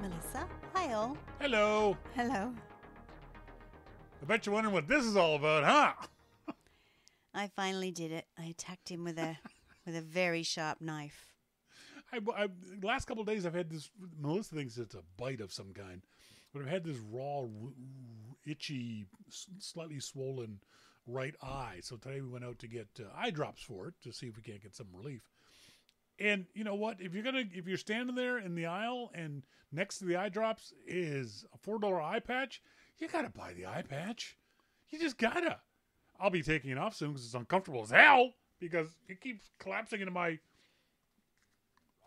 Melissa. Hi all. Hello. Hello. I bet you're wondering what this is all about, huh? I finally did it. I attacked him with a very sharp knife. Last couple of days I've had this, Melissa thinks it's a bite of some kind, but I've had this raw, itchy, slightly swollen right eye. So today we went out to get eye drops for it to see if we can't get some relief. And you know what? If you're standing there in the aisle and next to the eye drops is a $4 eye patch, you gotta buy the eye patch. You just gotta. I'll be taking it off soon because it's uncomfortable as hell because it keeps collapsing into my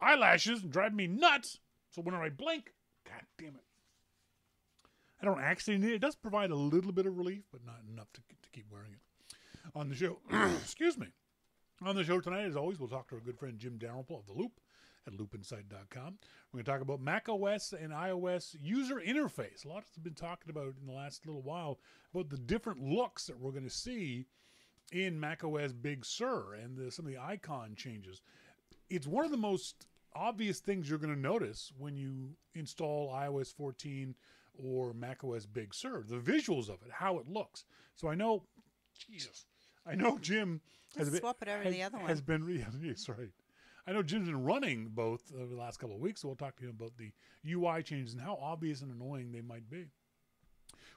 eyelashes and driving me nuts. So whenever I blink, god damn it. I don't actually need it. It does provide a little bit of relief, but not enough to keep wearing it. On the show, excuse me. On the show tonight, as always, we'll talk to our good friend Jim Dalrymple of The Loop at loopinsight.com. We're going to talk about macOS and iOS user interface. A lot has been talking about in the last little while about the different looks that we're going to see in macOS Big Sur and some of the icon changes. It's one of the most obvious things you're going to notice when you install iOS 14 or macOS Big Sur, the visuals of it, how it looks. So I know, Jim Swap it over the other one. Has been, yes, right. I know Jim's been running both over the last couple of weeks, so we'll talk to him about the UI changes and how obvious and annoying they might be.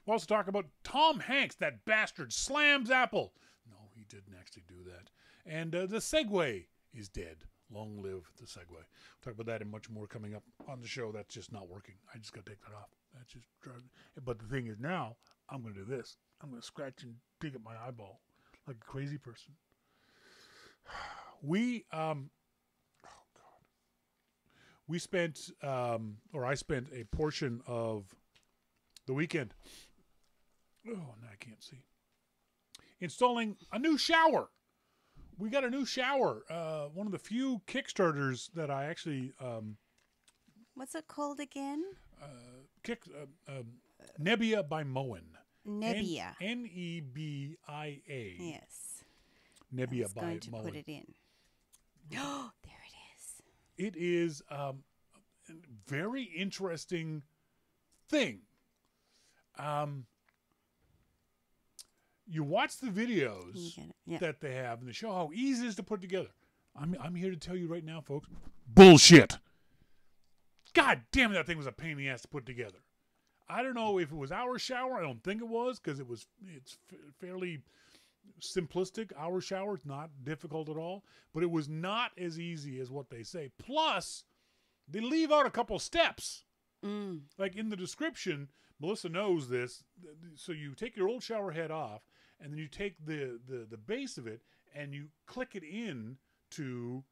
We'll also talk about Tom Hanks, that bastard, slams Apple. No, he didn't actually do that. And the Segway is dead. Long live the Segway. We'll talk about that and much more coming up on the show. That's just not working. I just got to take that off. That's just driving. But the thing is now, I'm going to do this. I'm going to scratch and dig at my eyeball like a crazy person. We spent, I spent a portion of the weekend. Oh, now I can't see. Installing a new shower. We got a new shower. One of the few Kickstarters that I actually. What's it called again? Nebbia by Moen. Nebbia. Nebia. Yes. Nebbia by Moen. I was going to put it in. Oh, there it is. It is a very interesting thing. You watch the videos that they have and they show how easy it is to put together. I'm here to tell you right now, folks, bullshit. God damn it, that thing was a pain in the ass to put together. I don't know if it was our shower. I don't think it was because it's fairly simplistic. Our shower, it's not difficult at all, but it was not as easy as what they say. Plus, they leave out a couple steps. Like in the description, Melissa knows this. So you take your old shower head off, and then you take the base of it and you click it in to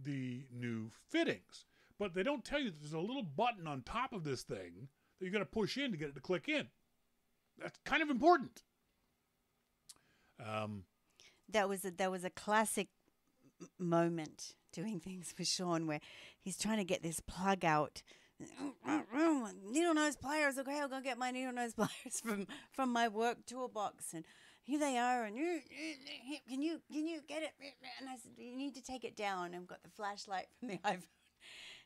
the new fittings. But they don't tell you that there's a little button on top of this thing that you're going to push in to get it to click in. That's kind of important. That was a classic moment doing things for Shawn where he's trying to get this plug out. Needle nose pliers. Okay, I'll go get my needle nose pliers from my work toolbox, and here they are. And can you get it? And I said, you need to take it down. And I've got the flashlight from the iPhone.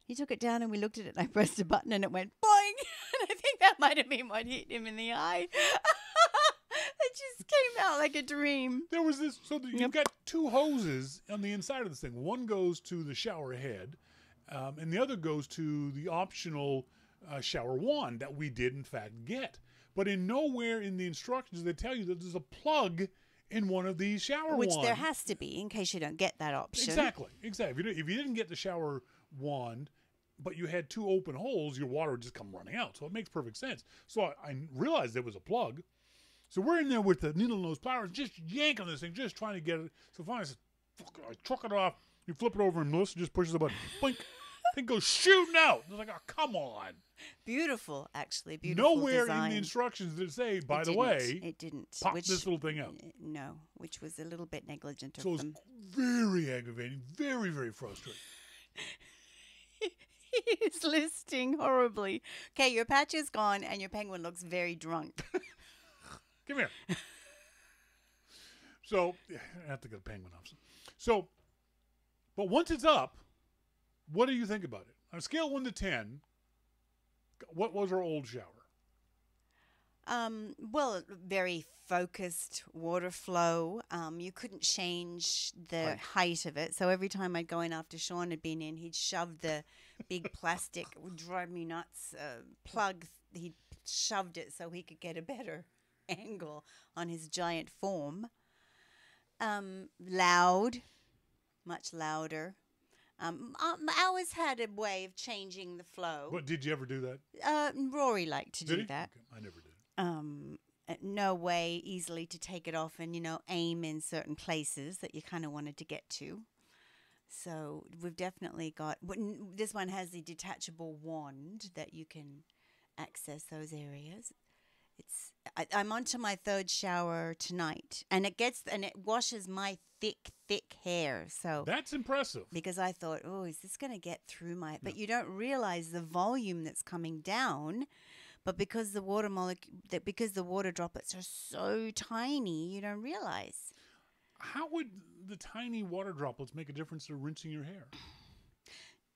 He took it down and we looked at it. And I pressed a button and it went boing. And I think that might have been what hit him in the eye. It just came out like a dream. There was this. So you've got two hoses on the inside of this thing. One goes to the shower head. And the other goes to the optional shower wand that we did, in fact, get. But in nowhere in the instructions they tell you that there's a plug in one of these shower wands. Which there has to be in case you don't get that option. Exactly. If you didn't get the shower wand, but you had two open holes, your water would just come running out. So it makes perfect sense. So I realized there was a plug. So we're in there with the needle nose pliers, just yanking this thing, just trying to get it. So finally I said, fuck it, I truck it off. You flip it over and Melissa just pushes the button. Blink. Thing goes shooting out. I was like, oh, come on. Beautiful, actually. Beautiful Nowhere design. in the instructions did it say, by the way, it didn't. Pop this little thing out. No, which was a little bit negligent of them. So it was very aggravating, very, very frustrating. He is listing horribly. Okay, your patch is gone and your penguin looks very drunk. Come here. So, I have to get a penguin off. So, but once it's up, what do you think about it? On a scale of 1 to 10, What was our old shower? Well, very focused water flow. You couldn't change the height of it. So every time I'd go in after Shawn had been in, he'd shove the big plastic, would drive me nuts, plug. He shoved it so he could get a better angle on his giant form. Loud, much louder. Ours had a way of changing the flow. But did you ever do that? Rory liked to do that. Okay. I never did. No way easily to take it off and, aim in certain places that you kind of wanted to get to. So we've definitely got, this one has the detachable wand that you can access those areas. I'm onto my third shower tonight, and it washes my thick hair. So that's impressive. Because I thought, is this going to get through my? But you don't realize the volume that's coming down. But because the water droplets are so tiny, you don't realize. How would the tiny water droplets make a difference to rinsing your hair?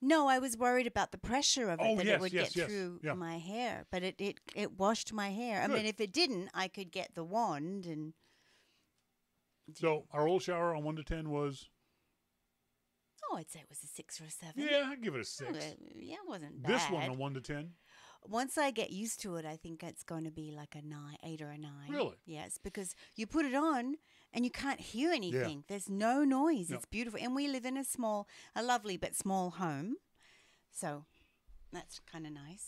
No, I was worried about the pressure of it, it would get through yeah. my hair. But it washed my hair. Good. I mean, if it didn't, I could get the wand and. So our old shower on 1 to 10 was. Oh, I'd say it was a 6 or a 7. Yeah, I'd give it a 6. Yeah, it wasn't bad. This one on 1 to 10. Once I get used to it, I think it's going to be like a 8 or a 9. Really? Yes, because you put it on and you can't hear anything. Yeah. There's no noise. Yep. It's beautiful. And we live in a lovely but small home. So that's kind of nice.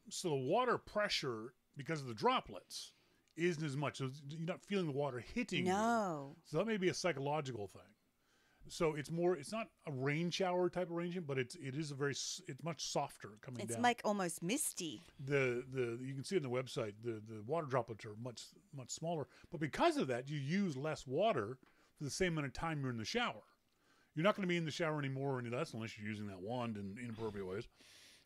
So the water pressure, because of the droplets, isn't as much. So you're not feeling the water hitting you. No. So that may be a psychological thing. So it's not a rain shower type arrangement, but it's much softer coming down. It's like almost misty. You can see on the website the water droplets are much smaller, but because of that you use less water for the same amount of time you're in the shower. You're not going to be in the shower anymore or any less unless you're using that wand in inappropriate ways,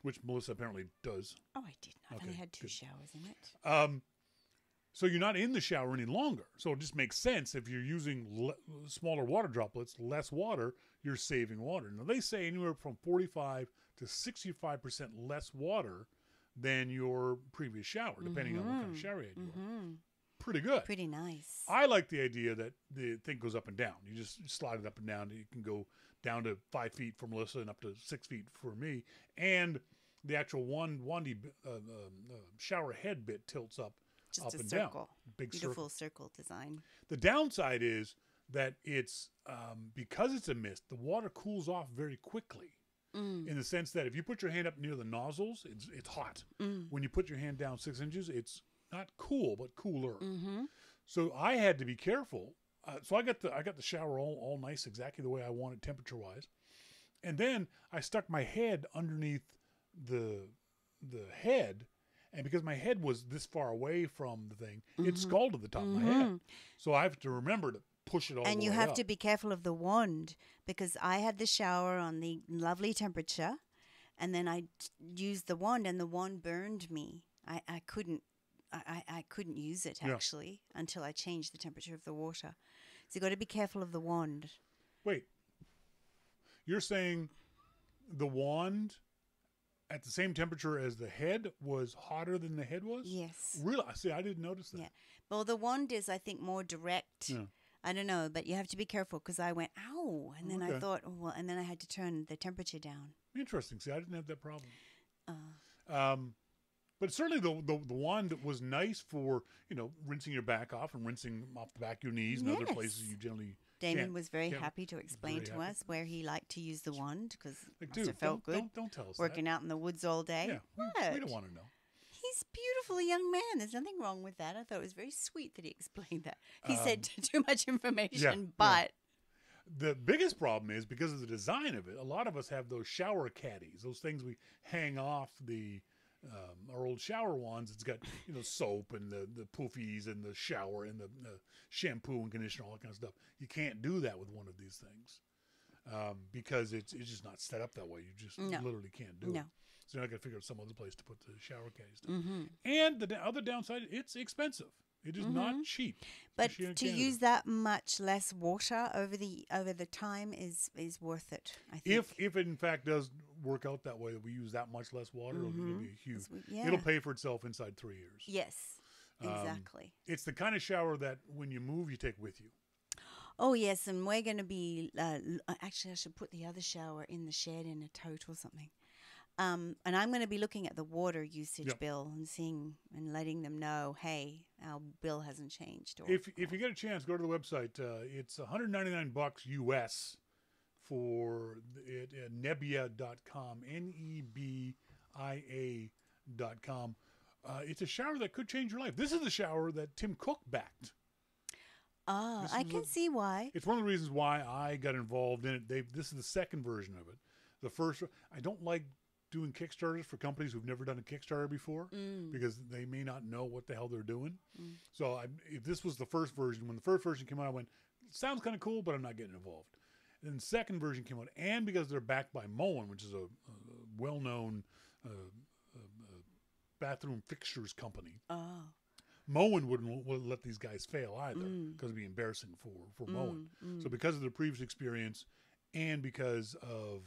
which Melissa apparently does. Oh, I did not. I've only had 2 showers in it. So you're not in the shower any longer. So it just makes sense if you're using smaller water droplets, less water, you're saving water. Now they say anywhere from 45 to 65% less water than your previous shower, depending on what kind of shower you had. Pretty good. Pretty nice. I like the idea that the thing goes up and down. You just slide it up and down. You can go down to 5 feet for Melissa and up to 6 feet for me. And the actual wandy shower head bit tilts up. Just up a and circle. Down. Big Beautiful circle design. The downside is that it's because it's a mist, the water cools off very quickly. In the sense that if you put your hand up near the nozzles, it's hot. When you put your hand down 6 inches, it's not cool but cooler. So I had to be careful. So I got the shower all nice, exactly the way I wanted temperature wise, and then I stuck my head underneath the head. And because my head was this far away from the thing, it scalded the top of my head. So I have to remember to push it all the way up. And you have to be careful of the wand, because I had the shower on the lovely temperature, and then I used the wand, and the wand burned me. I couldn't use it, actually, until I changed the temperature of the water. So you've got to be careful of the wand. Wait. You're saying the wand at the same temperature as the head was hotter than the head was? Yes. Really? See, I didn't notice that. Yeah. Well, the wand is, I think, more direct. Yeah. I don't know, but you have to be careful, because I went, ow, and then I thought, and then I had to turn the temperature down. Interesting. See, I didn't have that problem. But certainly the wand was nice for, rinsing your back off and rinsing off the back of your knees and other places you generally Damon was very happy to explain to us where he liked to use the wand, because it felt good. Don't tell us working out in the woods all day. Yeah, we don't want to know. He's a beautiful young man. There's nothing wrong with that. I thought it was very sweet that he explained that. He said too much information, but... The biggest problem is, because of the design of it, a lot of us have those shower caddies, those things we hang off our old shower wands. It's got soap and the poofies and the shower and the shampoo and conditioner, all that kind of stuff. You can't do that with one of these things because it's just not set up that way. You just literally can't do it. So you're not going to figure out some other place to put the shower caddies down. And the other downside, it's expensive. It is not cheap. But to use that much less water over the time is worth it, I think. If it in fact does work out that way, that we use that much less water, it'll be a huge. Yeah. It'll pay for itself inside 3 years. Yes, exactly. It's the kind of shower that when you move, you take with you. Oh, yes, and we're going to be... actually, I should put the other shower in the shed in a tote or something. And I'm going to be looking at the water usage bill and seeing and letting them know, hey, our bill hasn't changed. Or, if you get a chance, go to the website. It's $199 US for it at Nebia.com, Nebia.com. It's a shower that could change your life. This is the shower that Tim Cook backed. I can see why. It's one of the reasons why I got involved in it. This is the second version of it. The first, I don't like doing Kickstarters for companies who've never done a Kickstarter before because they may not know what the hell they're doing. So if this was the first version, when the first version came out, I went, sounds kind of cool, but I'm not getting involved. And then the second version came out, and because they're backed by Moen, which is a well-known bathroom fixtures company. Moen wouldn't let these guys fail either because it'd be embarrassing for Moen. So because of their previous experience and because of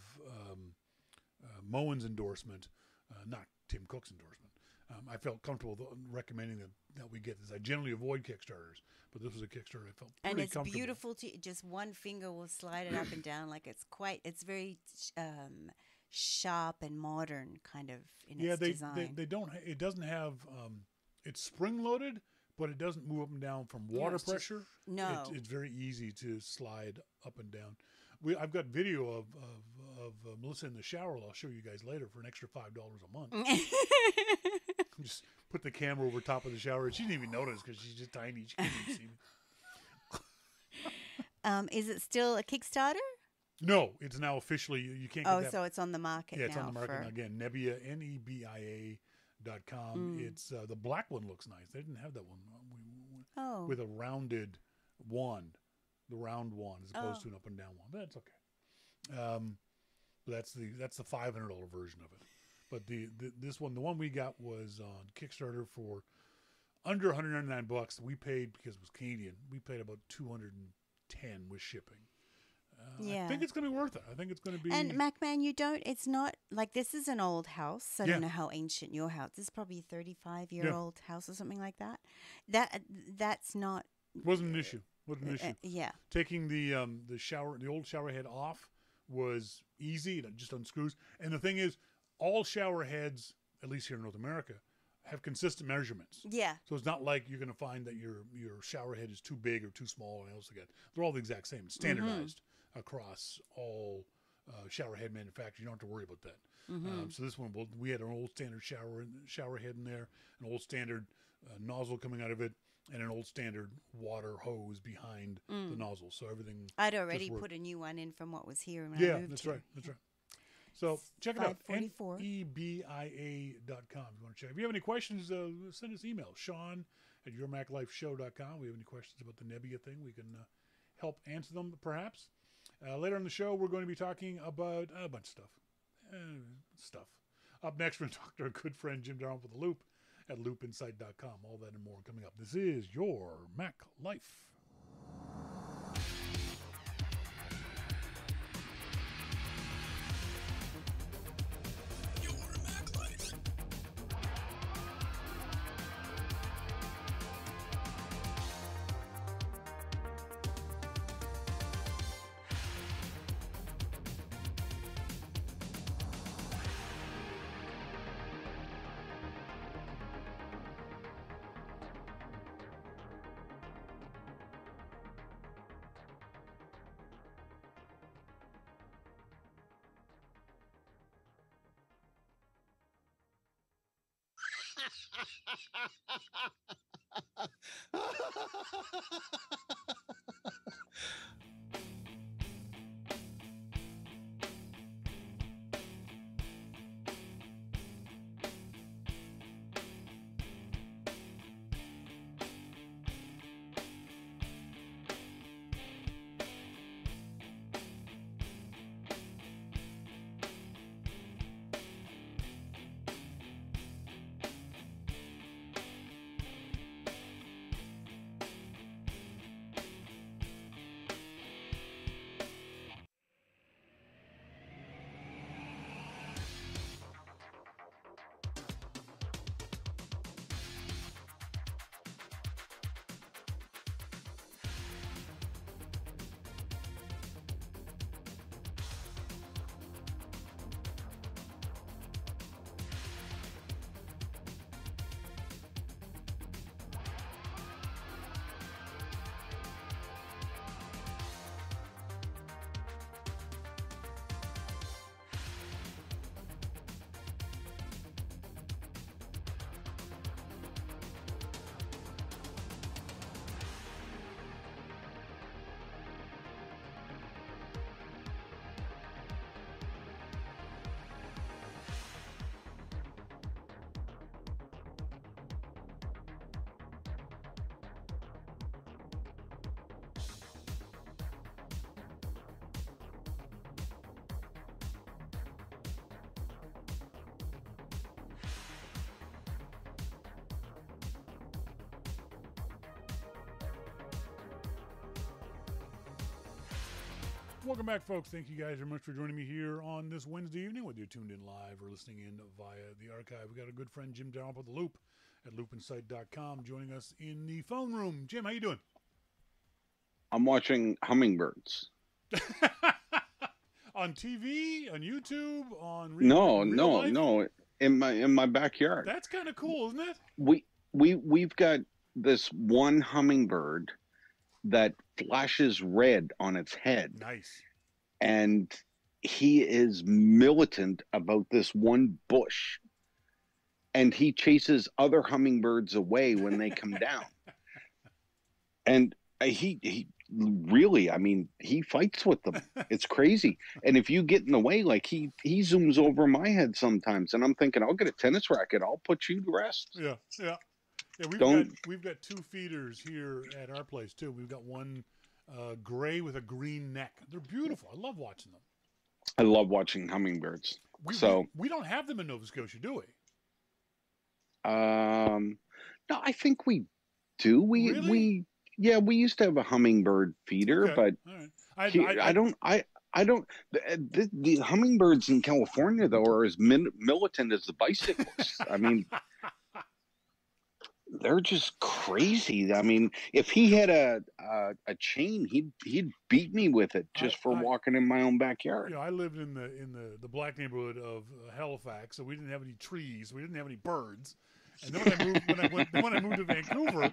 Moen's endorsement, not Tim Cook's endorsement, I felt comfortable recommending that we get this. I generally avoid Kickstarters, but this was a Kickstarter I felt pretty comfortable. And it's beautiful to just one finger will slide it up and down like it's very sharp and modern kind of in its design. They don't. It doesn't have. It's spring loaded, but it doesn't move up and down from water pressure. It's very easy to slide up and down. I've got video of Melissa in the shower. I'll show you guys later for an extra $5 a month. Just put the camera over top of the shower. She didn't even notice because she's just tiny. She can't even see me. Is it still a Kickstarter? No, it's now officially. You can't. Get that. So it's on the market. Yeah, it's on the market now. Again. Nebia, Nebia.com. It's the black one looks nice. They didn't have that one. With a rounded wand. The round one as opposed to an up and down one. But that's okay. That's the $500 version of it. But this one, the one we got was on Kickstarter for under $199. We paid, because it was Canadian, we paid about $210 with shipping. I think it's going to be worth it. I think it's going to be. And MacMan, it's not like this is an old house. I don't know how ancient your house is. Probably a 35-year-old house or something like that. That's not. Wasn't an issue. Wasn't an issue. Yeah. Taking the old shower head off was easy. It just unscrews. And the thing is, all shower heads, at least here in North America, have consistent measurements. Yeah. So it's not like you're going to find that your shower head is too big or too small or else again. They're all the exact same. It's standardized across all shower head manufacturers. You don't have to worry about that. So this one, we had an old standard shower head in there, an old standard nozzle coming out of it, and an old standard water hose behind the nozzle. So everything. I'd already put a new one in from what was here when I moved that's right. That's right. So check it out. Nebia.com. If you want to check. If you have any questions, send us email. Shawn at yourmaclifeshow.com. We have any questions about the Nebia thing, we can help answer them perhaps. Later on the show, we're going to be talking about a bunch of stuff. Up next, we're going to talk to our good friend Jim Dalrymple with The Loop at loopinsight.com. All that and more coming up. This is Your Mac Life. Welcome back, folks. Thank you guys very much for joining me here on this Wednesday evening, whether you're tuned in live or listening in via the archive. We got a good friend, Jim Dalrymple, The Loop at loopinsight.com, joining us in the phone room. Jim, how you doing? I'm watching hummingbirds. On TV, on YouTube, on real life? No, in my backyard. That's kind of cool, isn't it? We've got this one hummingbird that flashes red on its head. Nice. And he is militant about this one bush. And he chases other hummingbirds away when they come down. And he really, I mean, he fights with them. It's crazy. And if you get in the way, like he zooms over my head sometimes, and I'm thinking, I'll get a tennis racket. I'll put you to rest. Yeah. We've got 2 feeders here at our place too. We've got one gray with a green neck. They're beautiful. I love watching them. I love watching hummingbirds. We don't have them in Nova Scotia, do we? No, I think we do. Really? We used to have a hummingbird feeder, okay. But Right. I don't. The hummingbirds in California though are as militant as the bicycles. I mean, they're just crazy. I mean, if he had a chain, he'd beat me with it just for walking in my own backyard. I lived in the black neighborhood of Halifax, so we didn't have any trees, we didn't have any birds. And then when I moved to Vancouver,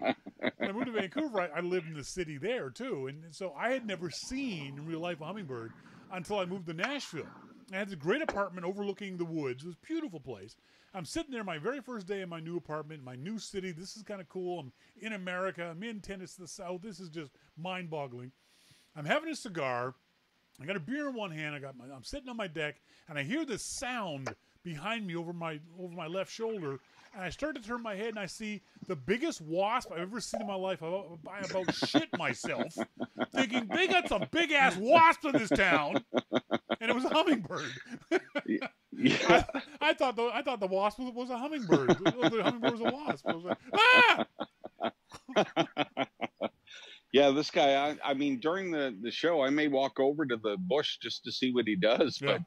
I lived in the city there too, and so I had never seen in real life a hummingbird until I moved to Nashville. I had this great apartment overlooking the woods. It was a beautiful place. I'm sitting there my very first day in my new apartment, my new city. This is kind of cool. I'm in America. I'm in Tennessee, the South. This is just mind-boggling. I'm having a cigar. I got a beer in one hand. I'm sitting on my deck, and I hear this sound behind me over my left shoulder. And I start to turn my head, and I see the biggest wasp I've ever seen in my life. I about shit myself, thinking they got some big-ass wasps in this town. And it was a hummingbird. Yeah. I thought the wasp was a hummingbird. The hummingbird was a wasp. I was like, ah! Yeah, this guy. I mean, during the show, I may walk over to the bush just to see what he does. Yeah. But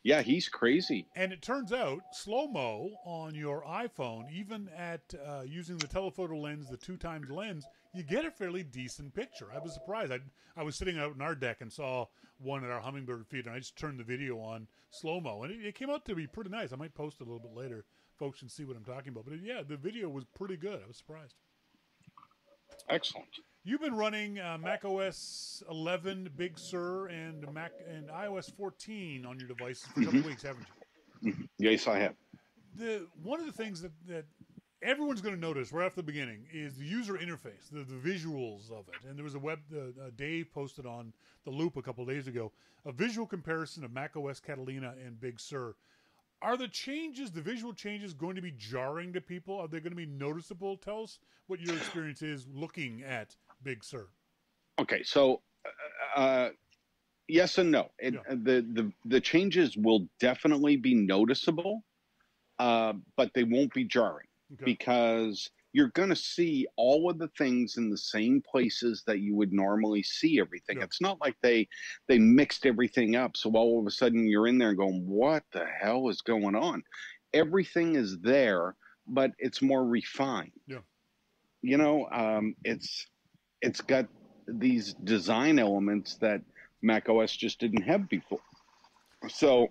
yeah, he's crazy. And it turns out slow-mo on your iPhone, even at using the telephoto lens, the 2x lens, you get a fairly decent picture. I was surprised. I was sitting out in our deck and saw one at our hummingbird feed, and I just turned the video on slow-mo, and it came out to be pretty nice. I might post it a little bit later. Folks can see what I'm talking about. But yeah, the video was pretty good. I was surprised. Excellent. You've been running macOS 11 Big Sur and iOS 14 on your devices for a couple weeks, haven't you? Yes, I have. One of the things that everyone's going to notice right off the beginning is the user interface, the visuals of it. And there was Dave posted on The Loop a couple of days ago, a visual comparison of macOS Catalina and Big Sur. Are the visual changes, going to be jarring to people? Are they going to be noticeable? Tell us what your experience is looking at Big Sur. Okay, so yes and no. The changes will definitely be noticeable, but they won't be jarring because you're going to see all of the things in the same places that you would normally see everything. Yeah. It's not like they mixed everything up, so all of a sudden you're in there going, what the hell is going on? Everything is there, but it's more refined. Yeah. It's got these design elements that macOS just didn't have before. So,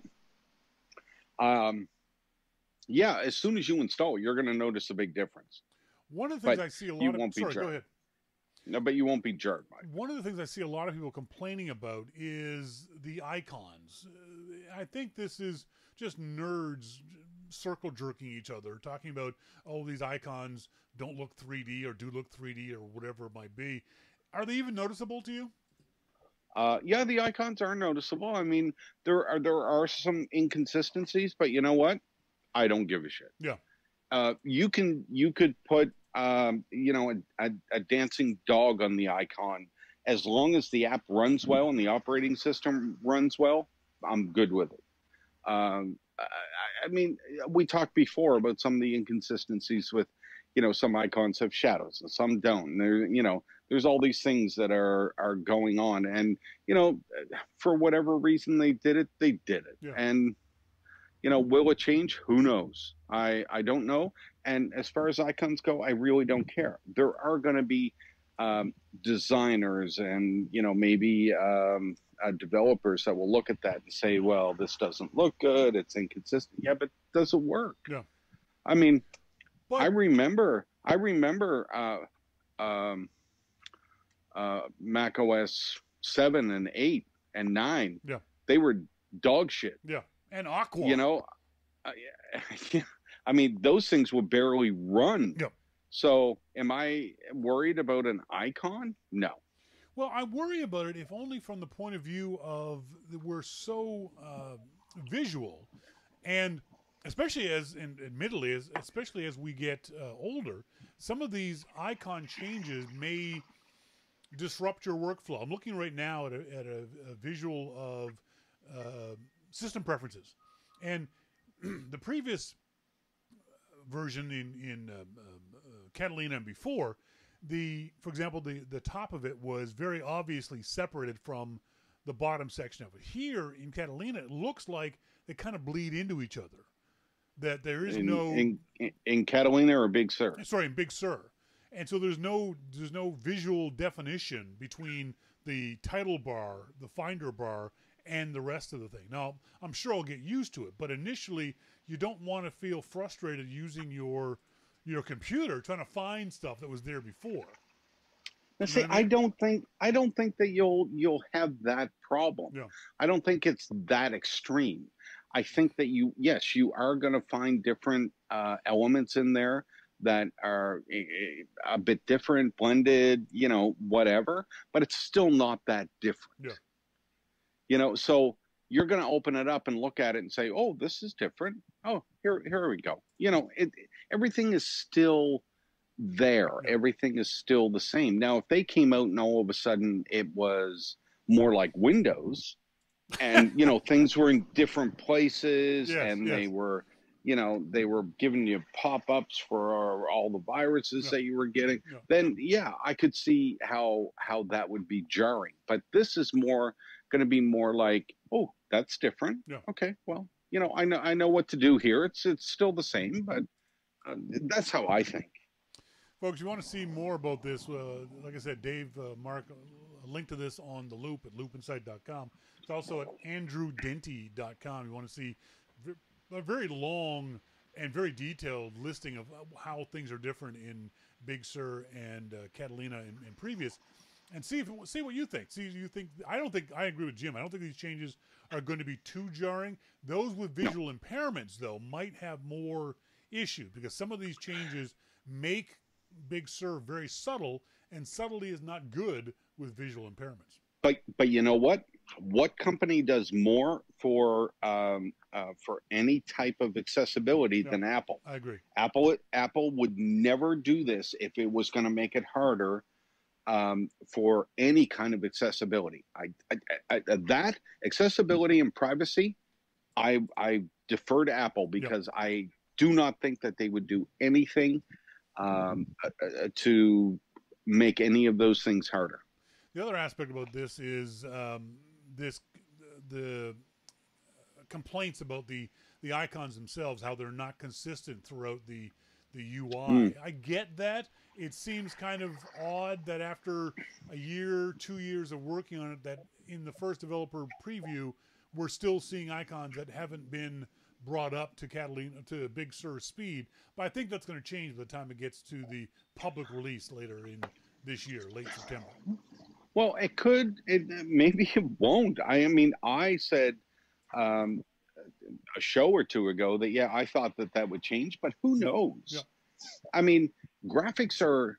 yeah, as soon as you install, you're going to notice a big difference. One of the things I see a lot of... Sorry, go ahead. No, but you won't be jarred by it. One of the things I see a lot of people complaining about is the icons. I think this is just nerds circle jerking each other, talking about, oh, these icons don't look 3D or do look 3D or whatever it might be. Are they even noticeable to you? Yeah, the icons are noticeable. I mean, there are some inconsistencies, but you know what? I don't give a shit. Yeah. You could put a dancing dog on the icon, as long as the app runs well and the operating system runs well. I'm good with it. I mean, we talked before about some of the inconsistencies with, some icons have shadows and some don't. And there's all these things that are going on. And, for whatever reason they did it. Yeah. And, will it change? Who knows? I don't know. And as far as icons go, I really don't care. There are going to be designers and, maybe developers that will look at that and say, well, this doesn't look good. It's inconsistent. Yeah, but does it work? Yeah. I mean, but I remember MacOS 7 and 8 and 9. Yeah. They were dog shit. Yeah. And Aqua. I mean, those things would barely run. Yeah. So am I worried about an icon? No. Well, I worry about it if only from the point of view of we're so visual, and especially especially as we get older, some of these icon changes may disrupt your workflow. I'm looking right now at a visual of system preferences, and the previous version in Catalina and before, for example, the top of it was very obviously separated from the bottom section of it. Here in Catalina, it looks like they kind of bleed into each other. That there is in Catalina or Big Sur. Sorry, in Big Sur, and so there's no visual definition between the title bar, the Finder bar, and the rest of the thing. Now, I'm sure I'll get used to it, but initially, you don't want to feel frustrated using your computer trying to find stuff that was there before. Now, see, I don't think that you'll have that problem. Yeah. I don't think it's that extreme. I think that you are going to find different elements in there that are a bit different, blended, whatever, but it's still not that different. Yeah. So you're going to open it up and look at it and say, oh, this is different. Oh, here we go. Everything is still there. Yeah. Everything is still the same. Now, if they came out and all of a sudden it was more like Windows and, things were in different places they were, they were giving you pop-ups for all the viruses that you were getting, then, I could see how that would be jarring. But this is going to be more like, oh, that's different. Yeah. Okay, well, I know what to do here. It's still the same, but that's how I think. Folks, you want to see more about this, like I said, Dave, Mark, a link to this on The Loop at loopinsight.com. It's also at andrewdenty.com. You want to see a very long and very detailed listing of how things are different in Big Sur and Catalina and previous, and see what you think. I agree with Jim. I don't think these changes are going to be too jarring. Those with visual impairments, though, might have more issues because some of these changes make Big Sur very subtle, and subtlety is not good with visual impairments. But you know what? What company does more for any type of accessibility than Apple? I agree. Apple would never do this if it was going to make it harder for any kind of accessibility. That accessibility and privacy, I defer to Apple because I do not think that they would do anything to make any of those things harder. The other aspect about this is the complaints about the icons themselves, how they're not consistent throughout the UI. I get that. It seems kind of odd that after a year, 2 years of working on it, that in the first developer preview, we're still seeing icons that haven't been brought up to Big Sur speed. But I think that's going to change by the time it gets to the public release later in this year, late September. Well, it could. Maybe it won't. I mean, I said a show or two ago that, I thought that would change, but who knows? Yeah. I mean, graphics are,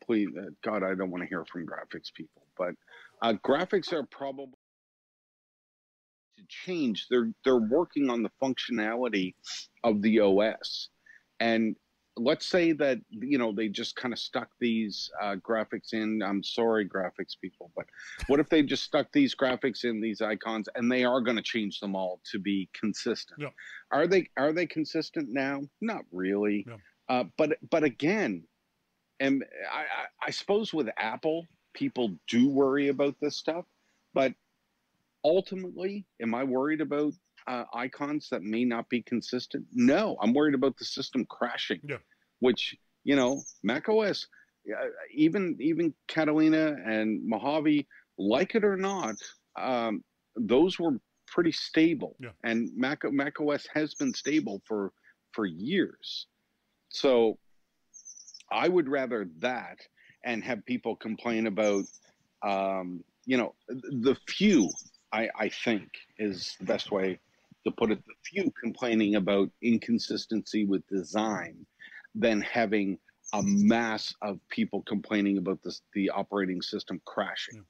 please, God, I don't want to hear from graphics people, but graphics are probably to change. They're working on the functionality of the OS, and let's say that, they just kind of stuck these graphics in. I'm sorry, graphics people, but what if they just stuck these graphics in, these icons, and they are going to change them all to be consistent? Yeah. Are they consistent now? Not really. Yeah. But again, and I suppose with Apple, people do worry about this stuff, but ultimately, am I worried about icons that may not be consistent? No, I'm worried about the system crashing. Yeah. Which, macOS, even Catalina and Mojave, like it or not, those were pretty stable. Yeah. And macOS has been stable for years. So I would rather that and have people complain about, the few, I think is the best way to put it, the few complaining about inconsistency with design than having a mass of people complaining about the operating system crashing. Yeah.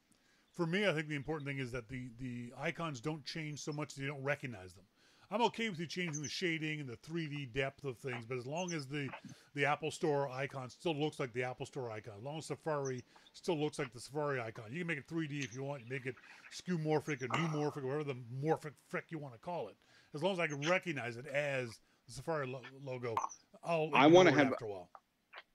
For me, I think the important thing is that the icons don't change so much that you don't recognize them. I'm okay with you changing the shading and the 3D depth of things, but as long as the Apple Store icon still looks like the Apple Store icon, as long as Safari still looks like the Safari icon, you can make it 3D if you want. You make it skeuomorphic or neumorphic or whatever the morphic frick you want to call it. As long as I can recognize it as the Safari logo, I want to have after a while.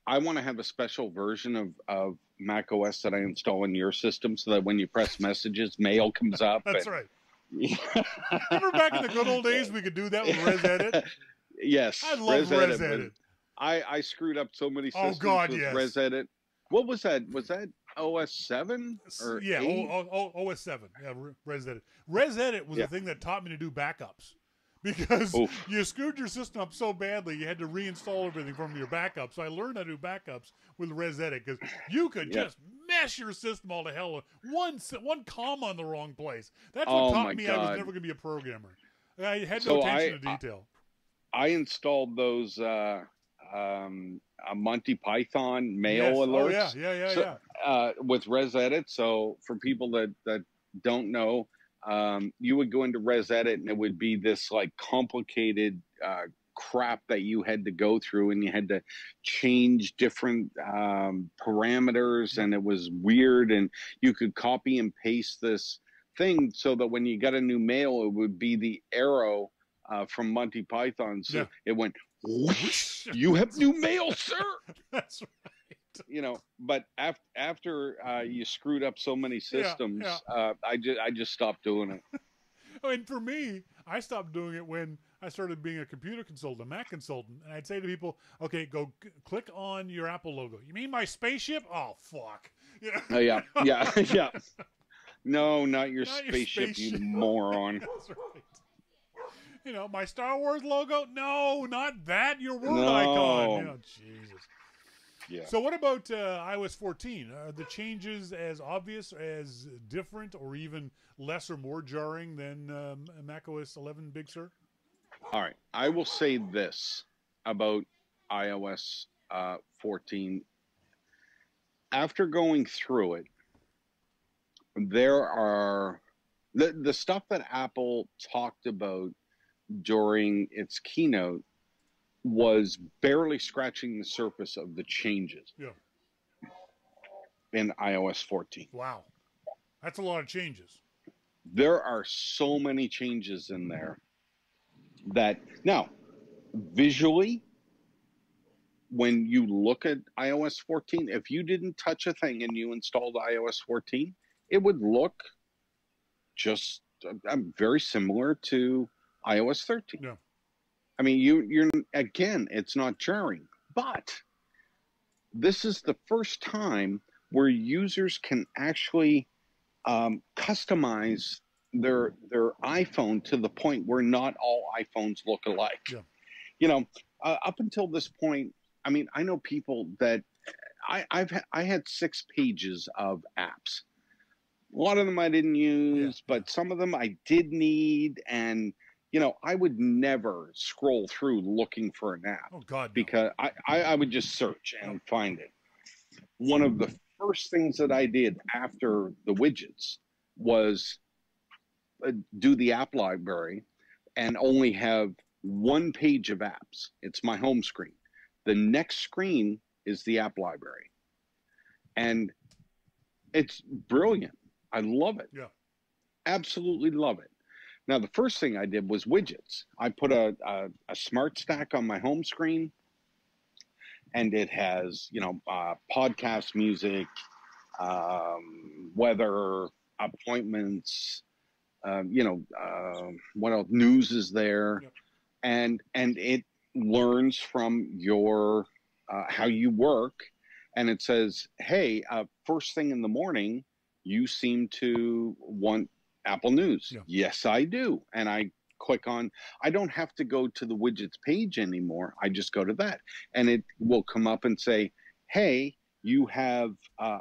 I want to have a special version of macOS that I install in your system so that when you press messages, mail comes up. That's right. Remember back in the good old days we could do that with ResEdit? Yes. I love ResEdit. I screwed up so many systems with yes. ResEdit. What was that? Was that OS 7 or 8? OS 7. Yeah, ResEdit. ResEdit was the thing that taught me to do backups. Because you screwed your system up so badly, you had to reinstall everything from your backup. So I learned how to do backups with ResEdit because you could just mess your system all to hell. One comma in the wrong place. That's what taught me I was never going to be a programmer. I had no attention to detail. I installed those Monty Python mail alerts. With ResEdit. So for people that don't know, you would go into ResEdit and it would be this like complicated crap that you had to go through, and you had to change different parameters, and it was weird, and you could copy and paste this thing so that when you got a new mail, it would be the arrow from Monty Python. So it went, whoosh, you have new mail, sir. That's right. But after you screwed up so many systems, I just stopped doing it. And for me, I stopped doing it when I started being a computer consultant, a Mac consultant, and I'd say to people, "Okay, go click on your Apple logo." You mean my spaceship? Oh, fuck. Yeah. No, not your spaceship, you moron. That's right. My Star Wars logo? No, not that. Your Word icon. Jesus. Yeah. So what about iOS 14? Are the changes as obvious, as different, or even less or more jarring than macOS 11, Big Sur? All right. I will say this about iOS 14. After going through it, there are the stuff that Apple talked about during its keynote was barely scratching the surface of the changes in iOS 14. Wow. That's a lot of changes. There are so many changes in there that now visually, when you look at iOS 14, if you didn't touch a thing and you installed iOS 14, it would look just very similar to iOS 13. Yeah. I mean, you're again, it's not jarring, but this is the first time where users can actually customize their iPhone to the point where not all iPhones look alike. Yeah. Up until this point, I mean, I know people that I had 6 pages of apps. A lot of them I didn't use, but some of them I did need, and I would never scroll through looking for an app. Oh, God, no. Because I would just search and find it. One of the first things that I did after the widgets was do the app library and only have one page of apps. It's my home screen. The next screen is the app library. And it's brilliant. I love it. Yeah. Absolutely love it. Now, the first thing I did was widgets. I put a smart stack on my home screen, and it has, podcast music, weather, appointments, what else? News is there. Yep. And it learns from your how you work, and it says, hey, first thing in the morning, you seem to want Apple News. Yeah. Yes, I do. And I click on, I don't have to go to the widgets page anymore. I just go to that, and it will come up and say, hey, you have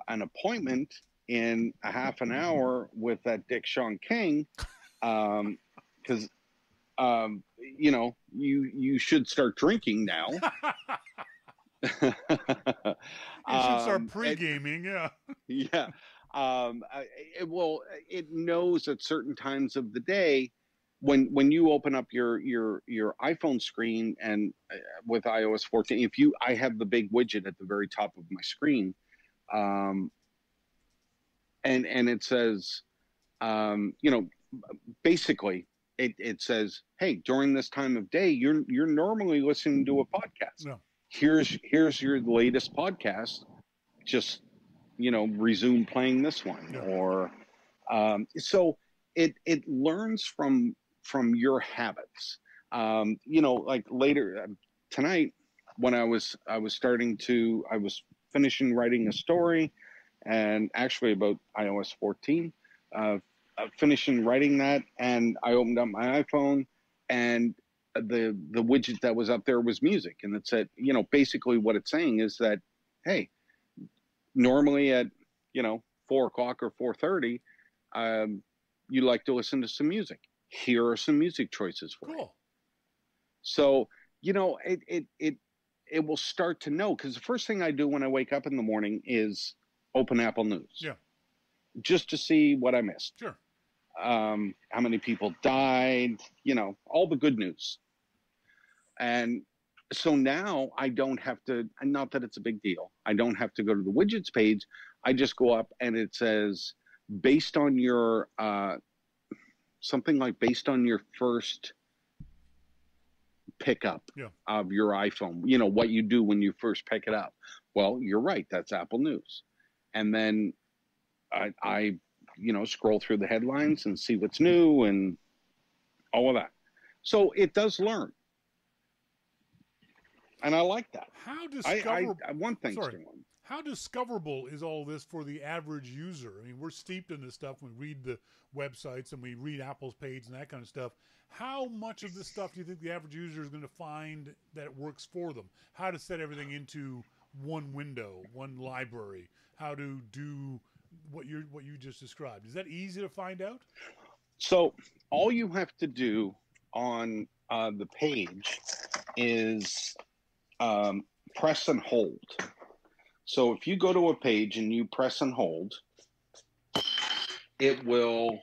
an appointment in a half an hour with that Dick Shawn King, because you should start drinking now. You should start pre-gaming. Yeah. It knows at certain times of the day when you open up your iPhone screen, and with iOS 14, I have the big widget at the very top of my screen, and it says, basically it says, hey, during this time of day, you're normally listening to a podcast. Yeah. Here's your latest podcast. Just, resume playing this one. Yeah. Or so it learns from your habits. Like later tonight, when I was finishing writing a story, and actually about iOS 14, finishing writing that, and I opened up my iPhone, and the widget that was up there was music, and it said, basically what it's saying is that, hey, normally at 4 o'clock or 4:30, you like to listen to some music. Here are some music choices for you. So it will start to know, because the first thing I do when I wake up in the morning is open Apple News. Yeah. Just to see what I missed. Sure. How many people died, all the good news. And so now I don't have to, not that it's a big deal, I don't have to go to the widgets page. I just go up, and it says, based on your, something like based on your first pickup of your iPhone, what you do when you first pick it up. Well, you're right, that's Apple News. And then I scroll through the headlines and see what's new and all of that. So it does learn. And I like that. How discoverable? How discoverable is all this for the average user? I mean, we're steeped in this stuff. We read the websites and we read Apple's page and that kind of stuff. How much of this stuff do you think the average user is going to find that works for them? How to set everything into one window, one library? How to do what you just described? Is that easy to find out? So all you have to do on the page is press and hold. So if you go to a page and you press and hold, it will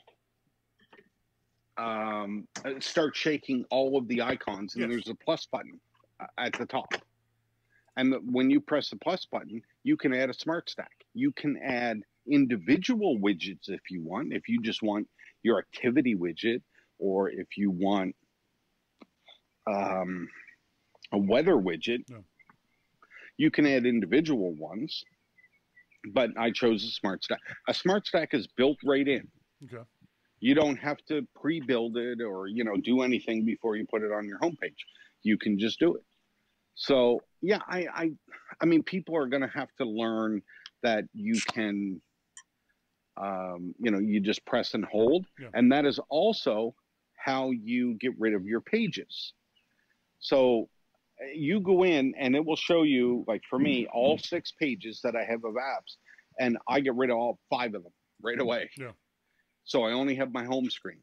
start shaking all of the icons, and there's a plus button at the top. And when you press the plus button, you can add a smart stack. You can add individual widgets if you want. If you just want your activity widget, or if you want a weather widget, you can add individual ones. But I chose a smart stack. A smart stack is built right in. Okay. You don't have to pre-build it or do anything before you put it on your homepage. You can just do it. So yeah, I mean, people are going to have to learn that you can, you just press and hold, and that is also how you get rid of your pages. So you go in and it will show you, like for me, all 6 pages that I have of apps, and I get rid of all 5 of them right away. Yeah. So I only have my home screen,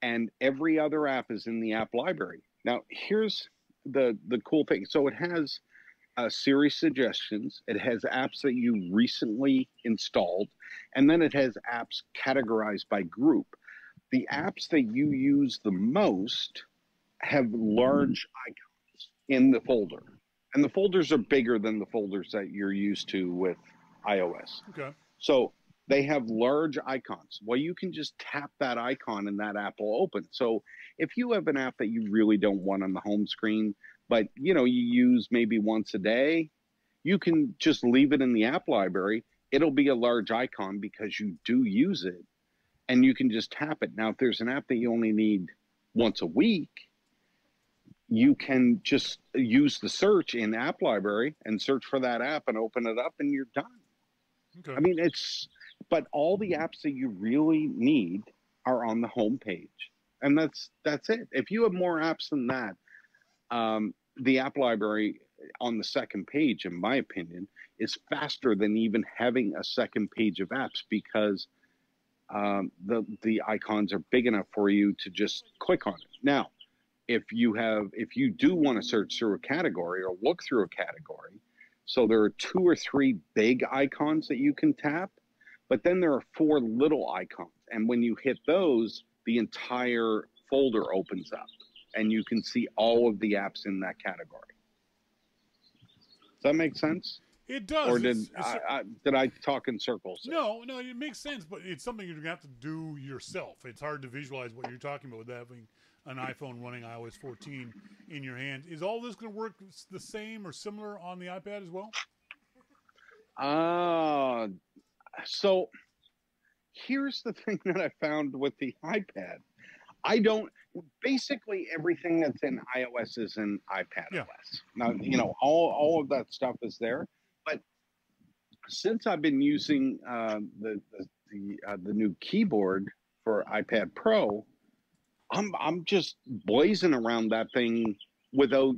and every other app is in the app library. Now here's the cool thing. So it has Siri Suggestions. It has apps that you recently installed, and then it has apps categorized by group. The apps that you use the most have large icons in the folder, And the folders are bigger than the folders that you're used to with iOS. Okay. So they have large icons. Well, you can just tap that icon and that app will open. So if you have an app that you really don't want on the home screen, but you use maybe once a day, you can just leave it in the app library. It'll be a large icon because you do use it, and you can just tap it. Now, if there's an app that you only need once a week, you can just use the search in app library and search for that app and open it up, and you're done. Okay. I mean, but all the apps that you really need are on the home page, and that's it. If you have more apps than that, the app library on the second page, in my opinion, is faster than even having a second page of apps, because the icons are big enough for you to just click on it. Now, if you do want to search through a category or look through a category, so there are 2 or 3 big icons that you can tap, but then there are 4 little icons, and when you hit those, the entire folder opens up, and you can see all of the apps in that category. Does that make sense? It does. Or did I talk in circles? No, it makes sense, but it's something you're going to have to do yourself. It's hard to visualize what you're talking about with having an iPhone running iOS 14 in your hand. Is all this going to work the same or similar on the iPad as well? So here's the thing that I found with the iPad. Basically everything that's in iOS is in iPad OS. Now, all of that stuff is there. But since I've been using the new keyboard for iPad Pro, I'm just blazing around that thing without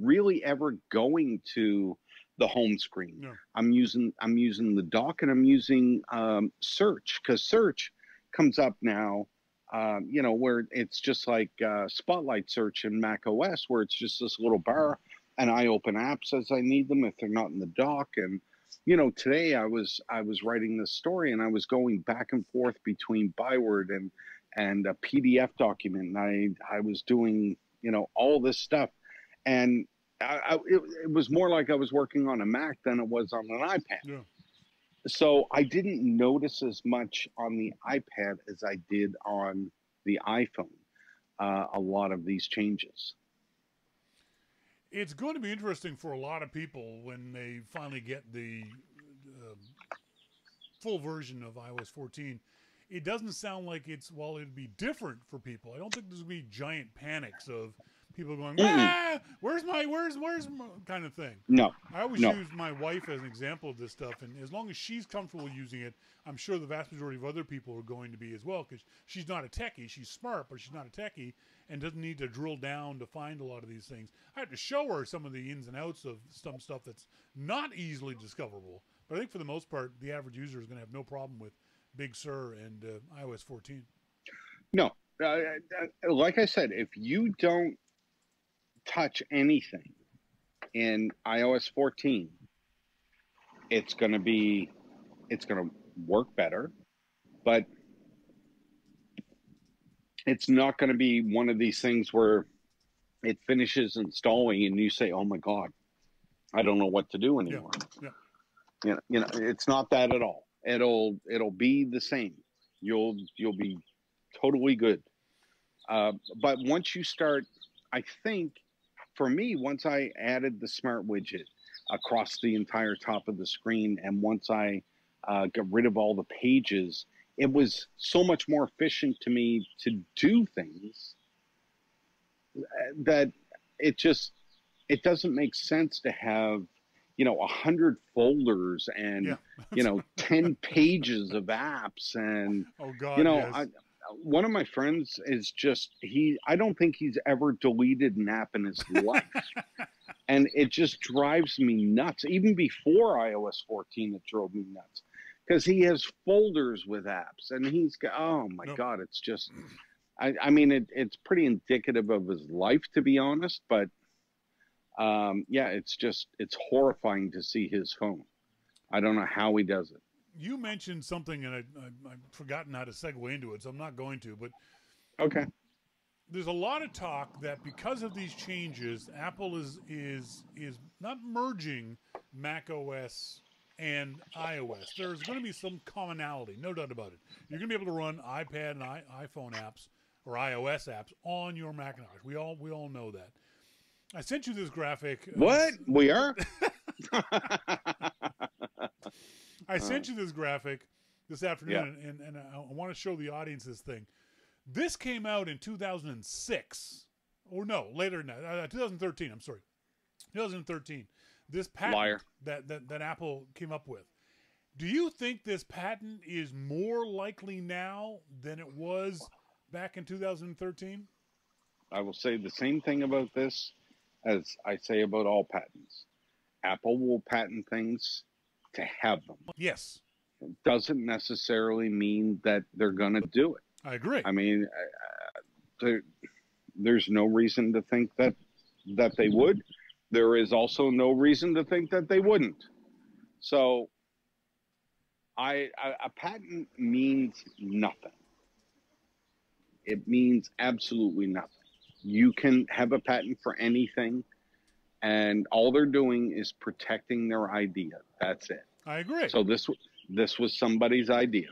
really ever going to the home screen. Yeah. I'm using the dock, and I'm using search, because search comes up now. Where it's just like Spotlight search in macOS, where it's just this little bar, and I open apps as I need them if they're not in the dock. And today I was writing this story, and I was going back and forth between Byword and a PDF document, and I was doing all this stuff, and it was more like I was working on a Mac than it was on an iPad. Yeah. So I didn't notice as much on the iPad as I did on the iPhone, a lot of these changes. It's going to be interesting for a lot of people when they finally get the full version of iOS 14. It doesn't sound like while it'd be different for people, I don't think there's going to be giant panics of people going, where's my kind of thing. No. I always use my wife as an example of this stuff, and as long as she's comfortable using it, I'm sure the vast majority of other people are going to be as well, because she's not a techie. She's smart, but she's not a techie, and doesn't need to drill down to find a lot of these things. I have to show her some of the ins and outs of some stuff that's not easily discoverable, but I think for the most part, the average user is going to have no problem with Big Sur and iOS 14. No. Like I said, if you don't touch anything in iOS 14, it's going to work better, but it's not going to be one of these things where it finishes installing and you say, "Oh my God, I don't know what to do anymore." Yeah. It's not that at all. It'll be the same. You'll be totally good. But once you start, I think, for me, once I added the smart widget across the entire top of the screen, and once I got rid of all the pages, it was so much more efficient to me to do things that it doesn't make sense to have 100 folders and 10 pages of apps. And oh God, yes. One of my friends is I don't think he's ever deleted an app in his life. And it just drives me nuts. Even before iOS 14, it drove me nuts, because he has folders with apps, and he's got, oh my God, it's just, I mean, it's pretty indicative of his life, to be honest, but it's horrifying to see his phone. I don't know how he does it. You mentioned something, and I've forgotten how to segue into it, so I'm not going to. But okay, there's a lot of talk that because of these changes, Apple is merging macOS and iOS. There's going to be some commonality, no doubt about it. You're going to be able to run iPad and iPhone apps or iOS apps on your Macintosh. We all know that. I sent you this graphic. What? We are? I sent you this graphic this afternoon, and I want to show the audience this thing. This came out in 2006. Or no, later than that. 2013, I'm sorry. 2013. This patent that Apple came up with. Do you think this patent is more likely now than it was back in 2013? I will say the same thing about this as I say about all patents. Apple will patent things to have them. Yes. It doesn't necessarily mean that they're going to do it. I agree. I mean, there's no reason to think that they would. There is also no reason to think that they wouldn't. So a patent means nothing. It means absolutely nothing. You can have a patent for anything, and all they're doing is protecting their idea. That's it. I agree. So this was somebody's idea.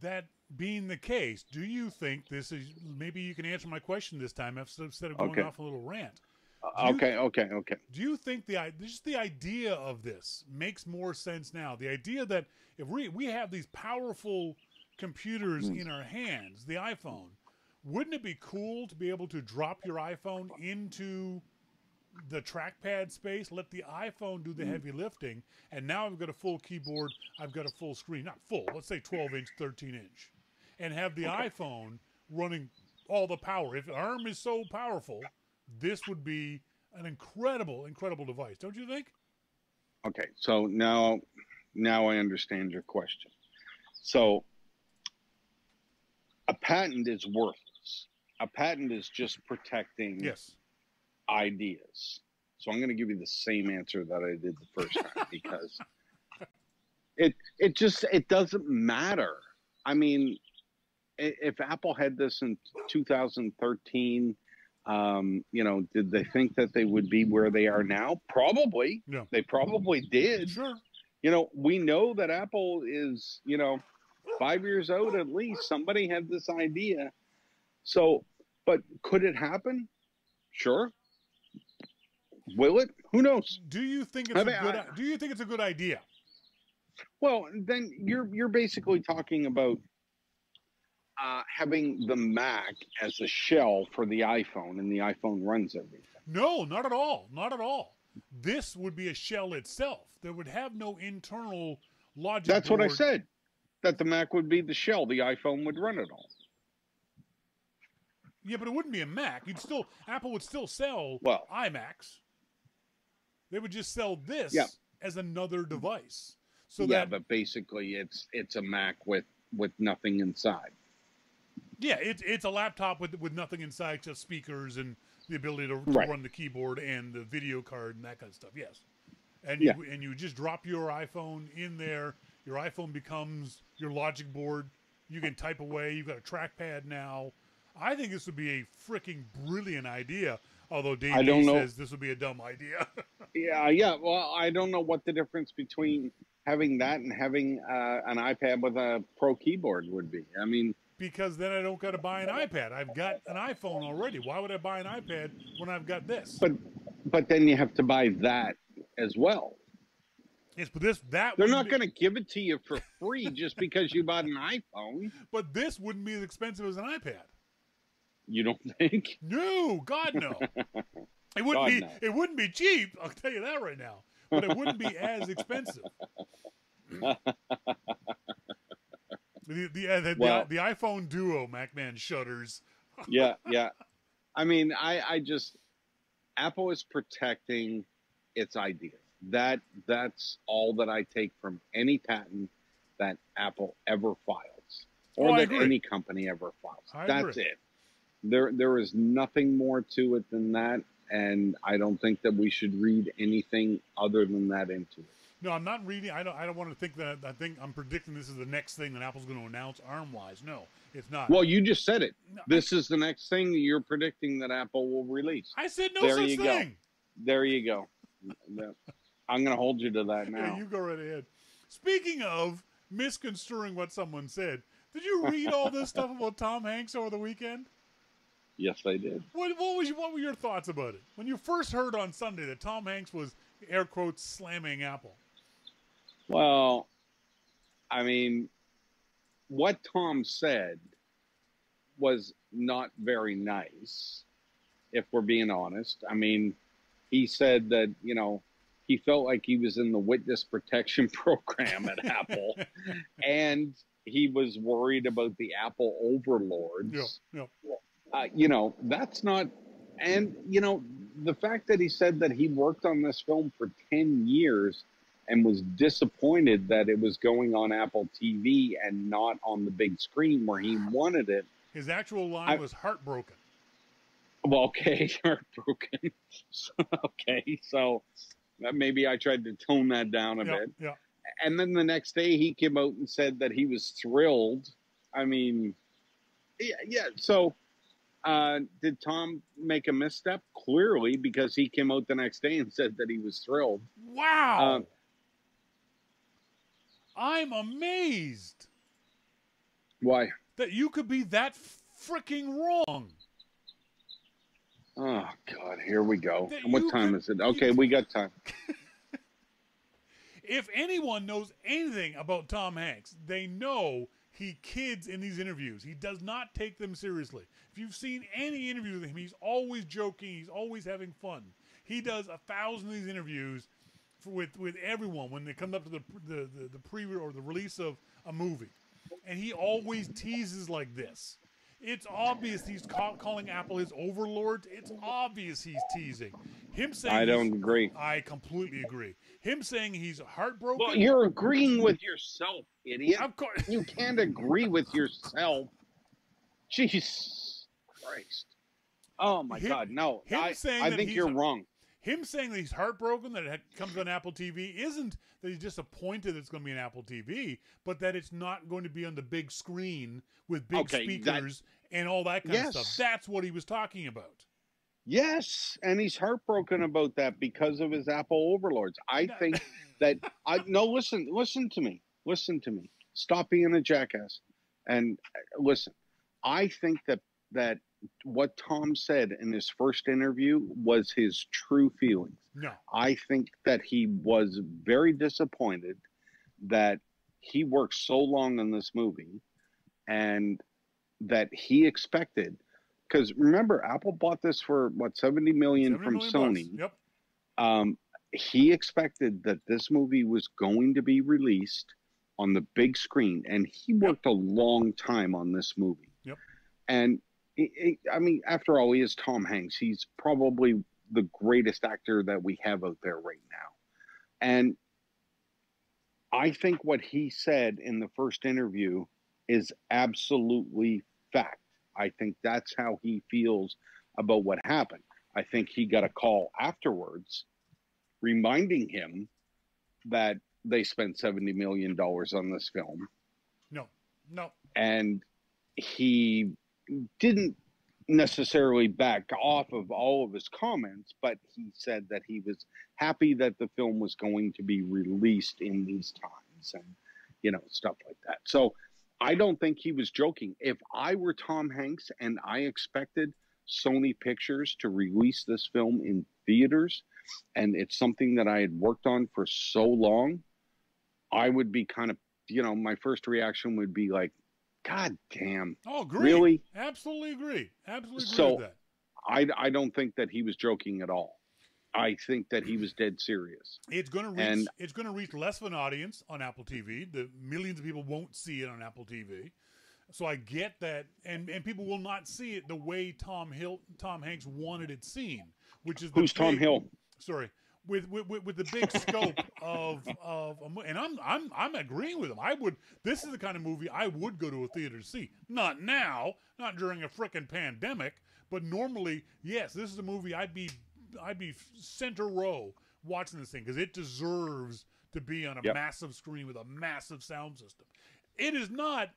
That being the case, do you think this is, maybe you can answer my question this time instead of going off a little rant. Okay. Do you think just the idea of this makes more sense now? The idea that if we have these powerful computers in our hands, the iPhone, wouldn't it be cool to be able to drop your iPhone into the trackpad space, let the iPhone do the heavy lifting, and now I've got a full keyboard, I've got a full screen, not full, let's say 12-inch, 13-inch, and have the iPhone running all the power. If ARM is so powerful, this would be an incredible device, don't you think? Okay, so now I understand your question. So a patent is worthless. A patent is just protecting ideas. So I'm going to give you the same answer that I did the first time because it doesn't matter. I mean, if Apple had this in 2013, did they think that they would be where they are now? Probably. Yeah. They probably did. Sure. We know that Apple is, 5 years out at least. Somebody had this idea. So, but could it happen? Sure. Will it? Who knows? Do you think it's a good idea? Well, then you're basically talking about having the Mac as a shell for the iPhone, and the iPhone runs everything. No, not at all. Not at all. This would be a shell itself. There would have no internal logic. That's what I said. That the Mac would be the shell. The iPhone would run it all. Yeah, but it wouldn't be a Mac. Apple would still sell iMacs. They would just sell this as another device. But basically it's a Mac with nothing inside. Yeah, it's a laptop with nothing inside, just speakers and the ability to run the keyboard and the video card and that kind of stuff. Yes, and you just drop your iPhone in there. Your iPhone becomes your logic board. You can type away. You've got a trackpad now. I think this would be a freaking brilliant idea. Although Dave says this would be a dumb idea. Yeah. Well, I don't know what the difference between having that and having an iPad with a Pro keyboard would be. I mean, because then I don't got to buy an iPad. I've got an iPhone already. Why would I buy an iPad when I've got this? But then you have to buy that as well. Yes, but they're not going to give it to you for free just because you bought an iPhone. But this wouldn't be as expensive as an iPad. You don't think? No, God no. It wouldn't It wouldn't be cheap. I'll tell you that right now. But it wouldn't be as expensive. The iPhone Duo, MacMan shudders. Yeah. I mean, Apple is protecting its ideas. That's all that I take from any patent that Apple ever files, or that any company ever files. That's it. There is nothing more to it than that, and I don't think that we should read anything other than that into it. No, I'm not reading. I don't want to think that. I think I'm predicting this is the next thing that Apple's going to announce ARM-wise. No, it's not. Well, you just said it. No, this is the next thing you're predicting that Apple will release. I said no such thing. There you go. I'm going to hold you to that now. Yeah, you go right ahead. Speaking of misconstruing what someone said, did you read all this stuff about Tom Hanks over the weekend? Yes, I did. What were your thoughts about it when you first heard on Sunday that Tom Hanks was, air quotes, slamming Apple? Well, I mean, what Tom said was not very nice, if we're being honest. I mean, he said that, you know, he felt like he was in the witness protection program at Apple, and he was worried about the Apple overlords. Yeah. You know, that's not, and, you know, the fact that he said that he worked on this film for 10 years and was disappointed that it was going on Apple TV and not on the big screen where he wanted it. His actual line was heartbroken. Well, okay, heartbroken. Okay, so maybe I tried to tone that down a bit. Yeah. And then the next day he came out and said that he was thrilled. I mean, yeah. So did Tom make a misstep? Clearly, because he came out the next day and said that he was thrilled. Wow. I'm amazed. Why? That you could be that freaking wrong. Oh, God, here we go. What time is it? Okay, we got time. If anyone knows anything about Tom Hanks, they know he kids in these interviews. He does not take them seriously. If you've seen any interviews with him, he's always joking. He's always having fun. He does 1,000 of these interviews with everyone when they come up to the preview or the release of a movie. And he always teases like this. It's obvious he's calling Apple his overlord. It's obvious he's teasing. Him saying I don't agree. I completely agree. Him saying he's heartbroken. Well, you're agreeing with yourself, idiot. Of course. You can't agree with yourself. Jesus Christ. Oh, my God. No, I think you're wrong. Him saying that he's heartbroken that it comes on Apple TV isn't that he's disappointed that it's going to be on Apple TV, but that it's not going to be on the big screen with big speakers and all that kind of stuff. That's what he was talking about. Yes, and he's heartbroken about that because of his Apple overlords. I think that listen to me. Listen to me. Stop being a jackass and listen. I think that what Tom said in his first interview was his true feelings. No. I think that he was very disappointed that he worked so long on this movie and that he expected, because remember, Apple bought this for what, $70 million from Sony. Yep. He expected that this movie was going to be released on the big screen, and he worked a long time on this movie. Yep. And I mean, after all, he is Tom Hanks. He's probably the greatest actor that we have out there right now. And I think what he said in the first interview is absolutely fact. I think that's how he feels about what happened. I think he got a call afterwards reminding him that they spent $70 million on this film. No. And he didn't necessarily back off of all of his comments, but he said that he was happy that the film was going to be released in these times and, you know, stuff like that. So I don't think he was joking. If I were Tom Hanks and I expected Sony Pictures to release this film in theaters, and it's something that I had worked on for so long, I would be kind of, you know, my first reaction would be like, God damn. Oh, agree. Really? Absolutely agree. Absolutely agree with that. I don't think that he was joking at all. I think that he was dead serious. It's going to reach less of an audience on Apple TV. The millions of people won't see it on Apple TV. So I get that, and people will not see it the way Tom Hanks wanted it seen, which is who's Tom Hill? Sorry, with the big scope of and I'm agreeing with him. This is the kind of movie I would go to a theater to see. Not now, not during a frickin' pandemic, but normally, yes, this is a movie I'd be center row watching this thing because it deserves to be on a massive screen with a massive sound system. It is not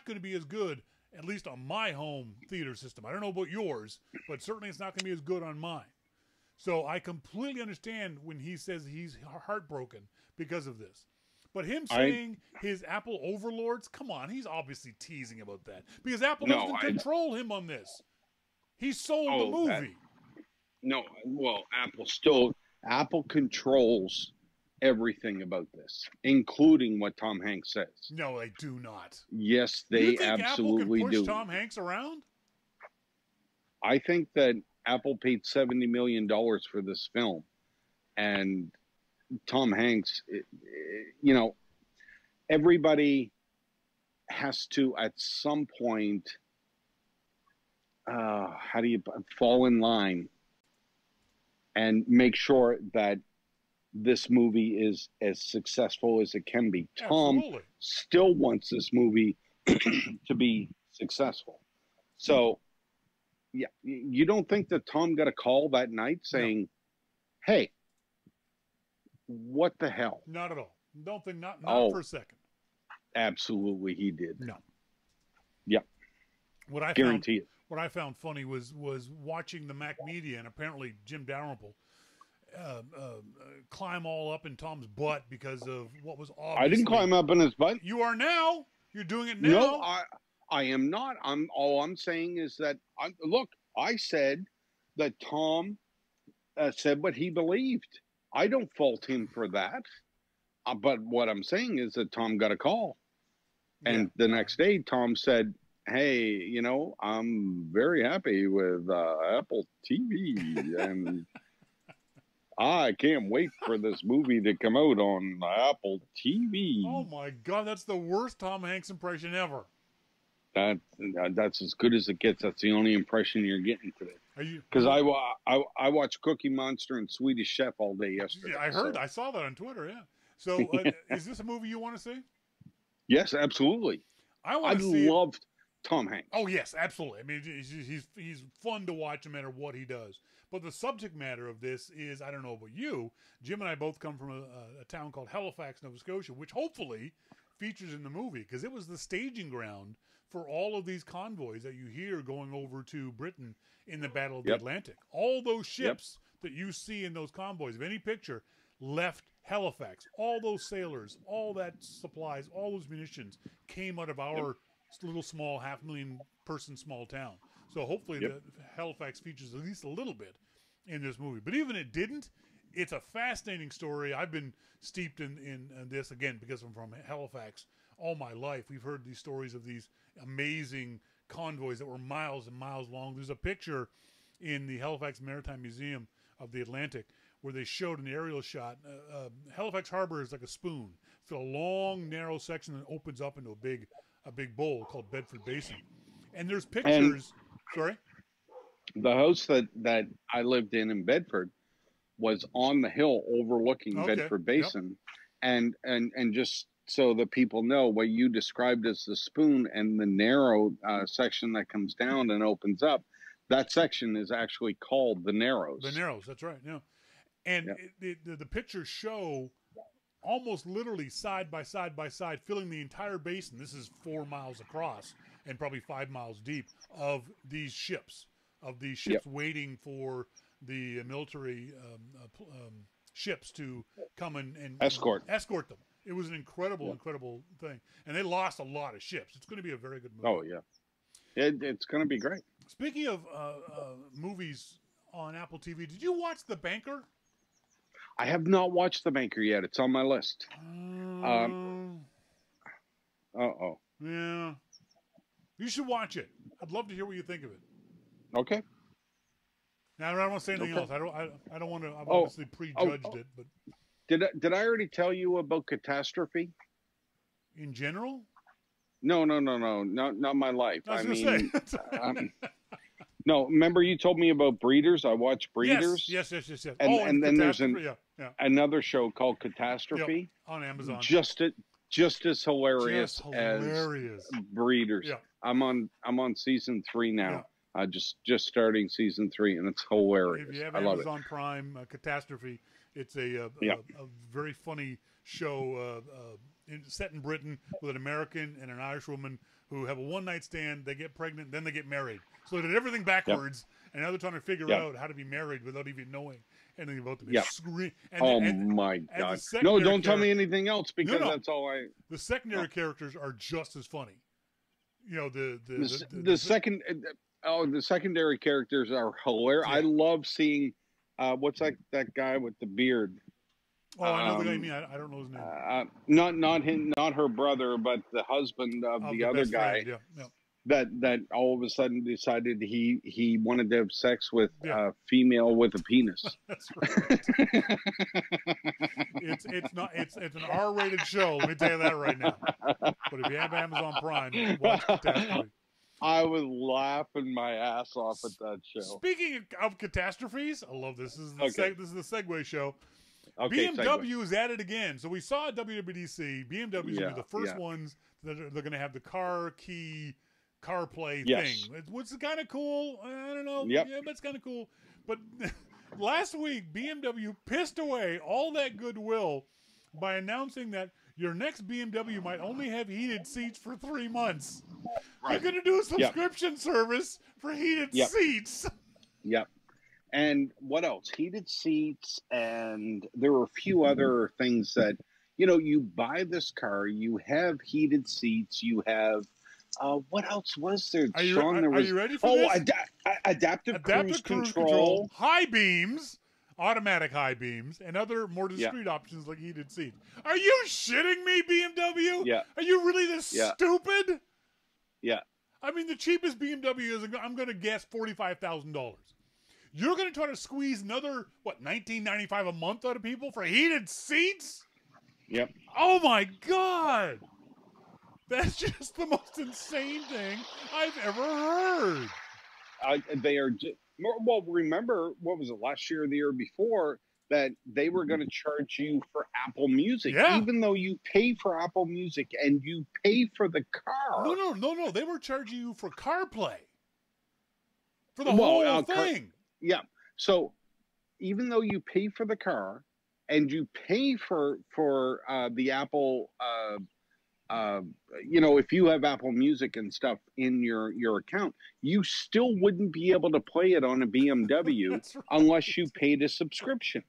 going to be as good, at least on my home theater system. I don't know about yours, but certainly it's not going to be as good on mine. So I completely understand when he says he's heartbroken because of this. But him saying his Apple overlords, come on, he's obviously teasing about that. Because Apple doesn't control him on this. He sold the movie. Well, Apple controls everything about this, including what Tom Hanks says. No, they do not. Yes, they absolutely Apple can push do. Tom Hanks around? I think that Apple paid $70 million for this film, and Tom Hanks, everybody has to at some point, how do you fall in line and make sure that this movie is as successful as it can be. Tom still wants this movie to be successful. So, yeah, you don't think that Tom got a call that night saying, hey, what the hell? Not at all. Don't think, not for a second. Absolutely he did. No. Yeah. Guarantee it. What I found funny was watching the Mac media, and apparently Jim Dalrymple climb all up in Tom's butt because of what was obviously... I didn't climb up in his butt. You are now. You're doing it now. No, I am not. All I'm saying is that, I said that Tom said what he believed. I don't fault him for that. But what I'm saying is that Tom got a call. And the next day, Tom said, hey, I'm very happy with Apple TV. And I can't wait for this movie to come out on Apple TV. Oh, my God. That's the worst Tom Hanks impression ever. That's as good as it gets. That's the only impression you're getting today. Because I watched Cookie Monster and Swedish Chef all day yesterday. Yeah, I heard. I saw that on Twitter, yeah. So is this a movie you want to see? Yes, absolutely. I loved Tom Hanks. Oh, yes, absolutely. I mean, he's fun to watch no matter what he does. But the subject matter of this is, I don't know about you, Jim and I both come from a town called Halifax, Nova Scotia, which hopefully features in the movie because it was the staging ground for all of these convoys that you hear going over to Britain in the Battle of the Atlantic. All those ships that you see in those convoys, of any picture, left Halifax. All those sailors, all that supplies, all those munitions came out of our little small 500,000 person small town. So hopefully the Halifax features at least a little bit in this movie. But even if it didn't, it's a fascinating story. I've been steeped in this, again, because I'm from Halifax all my life. We've heard these stories of these amazing convoys that were miles and miles long. There's a picture in the Halifax Maritime Museum of the Atlantic where they showed an aerial shot. Halifax Harbor is like a spoon. It's got a long, narrow section that opens up into a big bowl called Bedford Basin. And there's pictures. Sorry? The house that I lived in Bedford was on the hill overlooking Bedford Basin. And just so that people know, what you described as the spoon and the narrow section that comes down and opens up, that section is actually called the Narrows. The Narrows, that's right, yeah. And the pictures show almost literally side by side, filling the entire basin. This is 4 miles across and probably 5 miles deep of these ships, waiting for the military ships to come and escort them. It was an incredible thing. And they lost a lot of ships. It's going to be a very good movie. Oh, yeah. It's going to be great. Speaking of movies on Apple TV, did you watch The Banker? I have not watched The Banker yet. It's on my list. Yeah. You should watch it. I'd love to hear what you think of it. Okay. Now, I don't want to say anything else. I don't want to. I've obviously prejudged it, but did I already tell you about Catastrophe? In general? No, not my life. I was going to say. No, remember you told me about Breeders? I watched Breeders. Yes. And then there's another show called Catastrophe on Amazon. Just as hilarious as Breeders. Yeah. I'm on season 3 now. Yeah. Just starting season 3, and it's hilarious. If you have Amazon Prime, Catastrophe, it's a very funny show set in Britain with an American and an Irish woman who have a one-night stand. They get pregnant, then they get married. So they did everything backwards, and now they're trying to figure out how to be married without even knowing anything about them. Yeah. My God! No, don't tell me anything else because that's all I. The secondary characters are just as funny. You know the secondary characters are hilarious. Yeah. I love seeing what's that guy with the beard. Oh, I know the guy you mean. I don't know his name. Not him, not her brother, but the husband of the other guy. Friend. Yeah. That all of a sudden decided he wanted to have sex with a female with a penis. That's right. it's an R-rated show. Let me tell you that right now. But if you have Amazon Prime, watch Catastrophe. I was laughing my ass off at that show. Speaking of catastrophes, I love this. This is the Segway show. Okay, BMW is at it again. So we saw at WWDC, BMW is going to be the first ones that they're going to have the car key CarPlay thing. Which is kind of cool. I don't know. Yep. Yeah, but it's kind of cool. But last week, BMW pissed away all that goodwill by announcing that your next BMW might only have heated seats for 3 months. Right. They're going to do a subscription service for heated seats. Yep. And what else? Heated seats, and there were a few other things that, you buy this car, you have heated seats, you have, what else was there, Shawn? Are you ready for this? Adaptive cruise control. High beams, automatic high beams, and other more discreet options like heated seats. Are you shitting me, BMW? Yeah. Are you really this stupid? Yeah. I mean, the cheapest BMW is, I'm going to guess, $45,000. You're going to try to squeeze another, $19.95 a month out of people for heated seats? Yep. Oh, my God. That's just the most insane thing I've ever heard. They are just, well, remember, what was it, last year or the year before, that they were going to charge you for Apple Music, even though you pay for Apple Music and you pay for the car. No. They were charging you for CarPlay. For the whole thing. Yeah. So even though you pay for the car and you pay for the Apple, if you have Apple Music and stuff in your account, you still wouldn't be able to play it on a BMW unless you paid a subscription.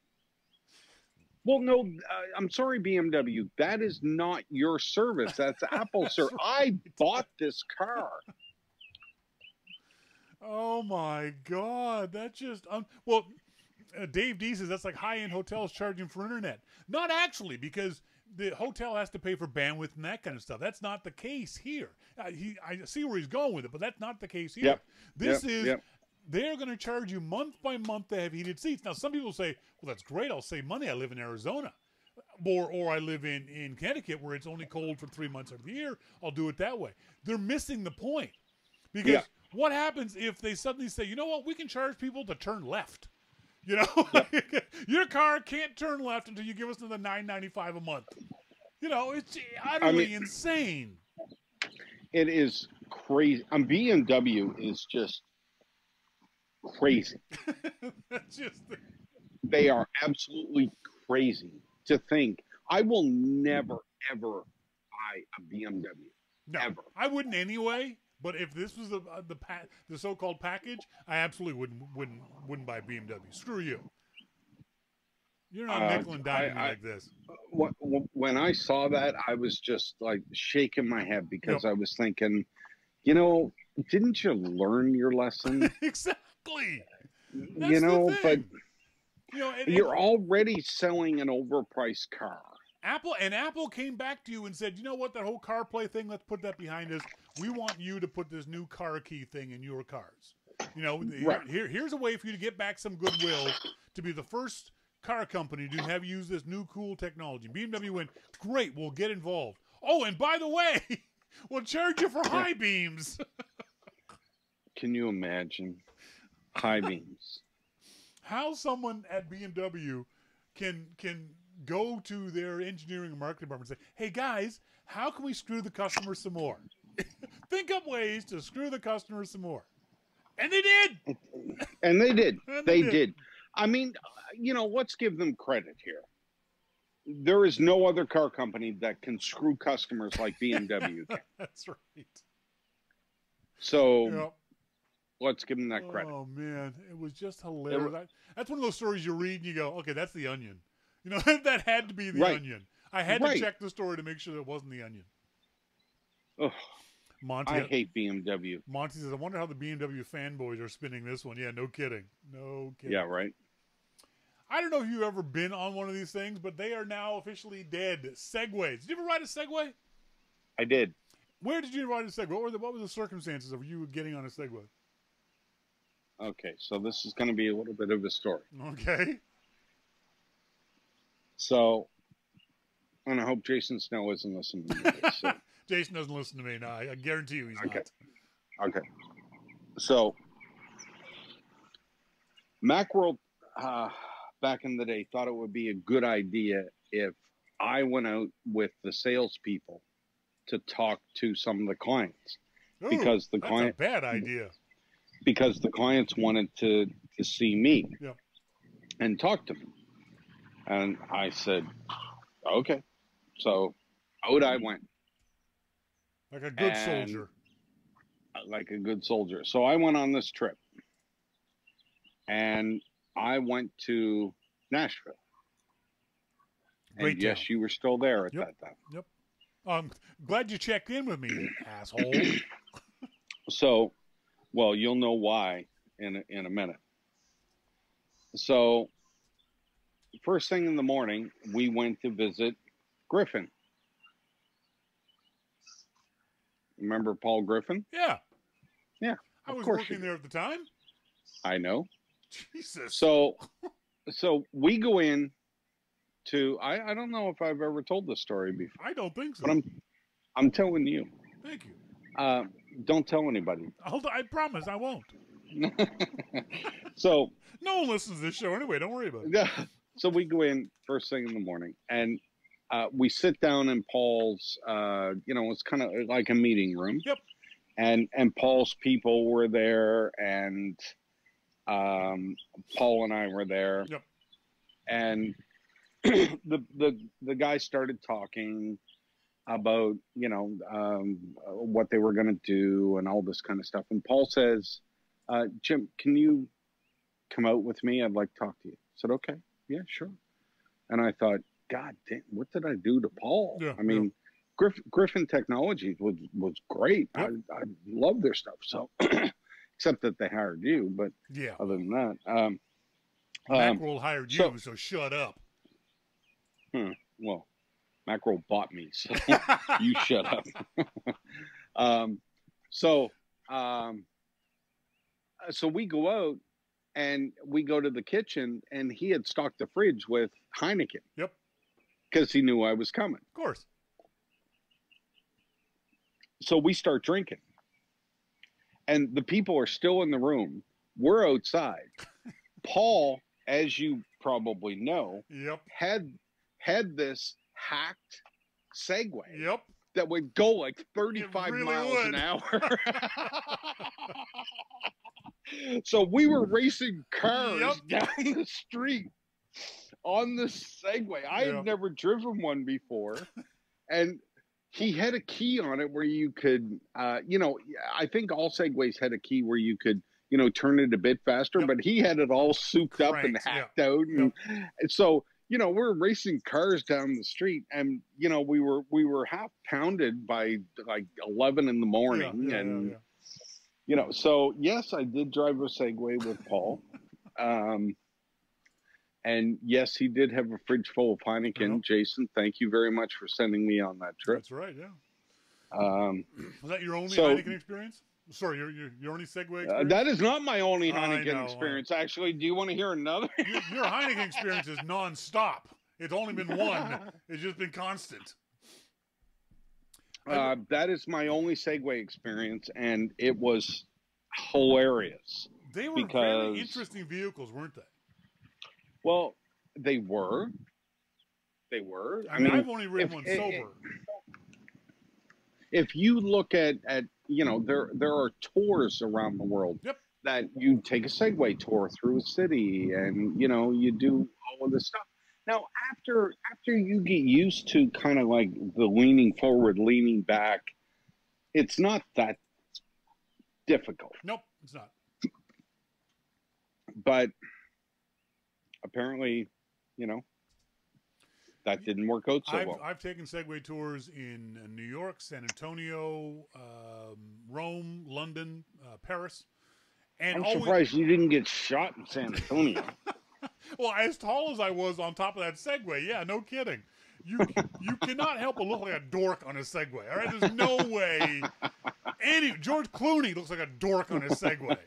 Well, no, I'm sorry, BMW. That is not your service. That's Apple's service. I bought this car. Oh my God, that's just Dave D says that's like high-end hotels charging for internet. Not actually, because the hotel has to pay for bandwidth and that kind of stuff. That's not the case here. I see where he's going with it, but that's not the case here. They're going to charge you month by month to have heated seats. Now, some people say, well, that's great. I'll save money. I live in Arizona. Or I live in Connecticut where it's only cold for 3 months out of the year. I'll do it that way. They're missing the point. Because what happens if they suddenly say, you know what, we can charge people to turn left? Your car can't turn left until you give us another $9.95 a month. It's utterly insane. It is crazy. BMW is just crazy. They are absolutely crazy to think. I will never, ever buy a BMW. No, ever. I wouldn't anyway. But if this was the so-called package, I absolutely wouldn't buy BMW. Screw you. You're not nickel and diming me like this. When I saw that, I was just like shaking my head because I was thinking, didn't you learn your lesson? Exactly. That's but you're already selling an overpriced car. Apple came back to you and said, you know what, that whole CarPlay thing, let's put that behind us. We want you to put this new car key thing in your cars. Here's a way for you to get back some goodwill to be the first car company to have used this new cool technology. BMW went, great, we'll get involved. Oh, and by the way, we'll charge you for high beams. Can you imagine? High beams. How someone at BMW can go to their engineering and marketing department and say, hey guys, how can we screw the customer some more? Think up ways to screw the customer some more. And they did. And they did. They did. I mean, let's give them credit here. There is no other car company that can screw customers like BMW can. That's right. So, Let's give him that credit. Oh, man. It was just hilarious. That's one of those stories you read and you go, okay, that's The Onion. You know, that had to be The Onion. I had to check the story to make sure it wasn't The Onion. Ugh. Monty, I hate BMW. Monty says, I wonder how the BMW fanboys are spinning this one. Yeah, no kidding. No kidding. Yeah, right. I don't know if you've ever been on one of these things, but they are now officially dead. Segways. Did you ever ride a Segway? I did. Where did you ride a Segway? What were the circumstances of you getting on a Segway? Okay, so this is going to be a little bit of a story. Okay. So, and I hope Jason Snow isn't listening to this. So. Jason doesn't listen to me. No, I guarantee you he's not. Okay. So, Macworld, back in the day, thought it would be a good idea if I went out with the salespeople to talk to some of the clients. Ooh, because the that's a bad idea. Because the clients wanted to see me and talk to me. And I said, okay. So out I went. Like a good soldier. Like a good soldier. So I went on this trip. And I went to Nashville. Great and town. yes, you were still there at that time. Yep. I'm glad you checked in with me, asshole. So, well, you'll know why in a minute. So, first thing in the morning, we went to visit Griffin. Remember Paul Griffin? Yeah. Yeah. I was working there at the time. I know. Jesus. So we go in to, I don't know if I've ever told this story before. I don't think so. But I'm telling you. Thank you. Don't tell anybody. I promise I won't. So no one listens to this show anyway. Don't worry about it. So we go in first thing in the morning, and we sit down in Paul's. It's kind of like a meeting room. Yep. And Paul's people were there, and Paul and I were there. Yep. And the guy started talking about what they were going to do and all this kind of stuff. And Paul says, Jim, can you come out with me? I'd like to talk to you. I said, okay, yeah, sure. And I thought, God damn, what did I do to Paul? Yeah, I mean, Griffin Technologies was great. Yep. I love their stuff. So, except that they hired you, but other than that, Macworld hired you, so shut up. Well, Macworld bought me, so you shut up. So we go out and we go to the kitchen, and he had stocked the fridge with Heineken. Yep. Because he knew I was coming. Of course. So we start drinking. And the people are still in the room. We're outside. Paul, as you probably know, had this hacked Segway that would go like 35 miles an hour. So we were racing cars down the street on this Segway. I had never driven one before. And he had a key on it where you could, I think all Segways had a key where you could, turn it a bit faster, but he had it all souped up and hacked out. And so, we're racing cars down the street, and, we were half pounded by like 11 in the morning. So yes, I did drive a Segway with Paul. And yes, he did have a fridge full of Heineken. Jason, thank you very much for sending me on that trip. That's right, yeah. Was that your only Heineken experience? Sorry, your only Segway experience? That is not my only Heineken experience, actually. Do you want to hear another? Your Heineken experience is nonstop. It's only been one. It's just been constant. That is my only Segway experience, and it was hilarious. They were very interesting vehicles, weren't they? Well, they were. I mean, I've only ridden one sober. If you look at there are tours around the world that you take a Segway tour through a city, and you do all of this stuff. Now, after you get used to kind of like the leaning forward, leaning back, it's not that difficult. Nope, it's not. But apparently, you know, that didn't work out so well. I've taken Segway tours in New York, San Antonio, Rome, London, Paris. And I'm surprised you didn't get shot in San Antonio. Well, as tall as I was on top of that Segway, yeah, no kidding. You cannot help but look like a dork on a Segway. All right, there's no way. George Clooney looks like a dork on a Segway.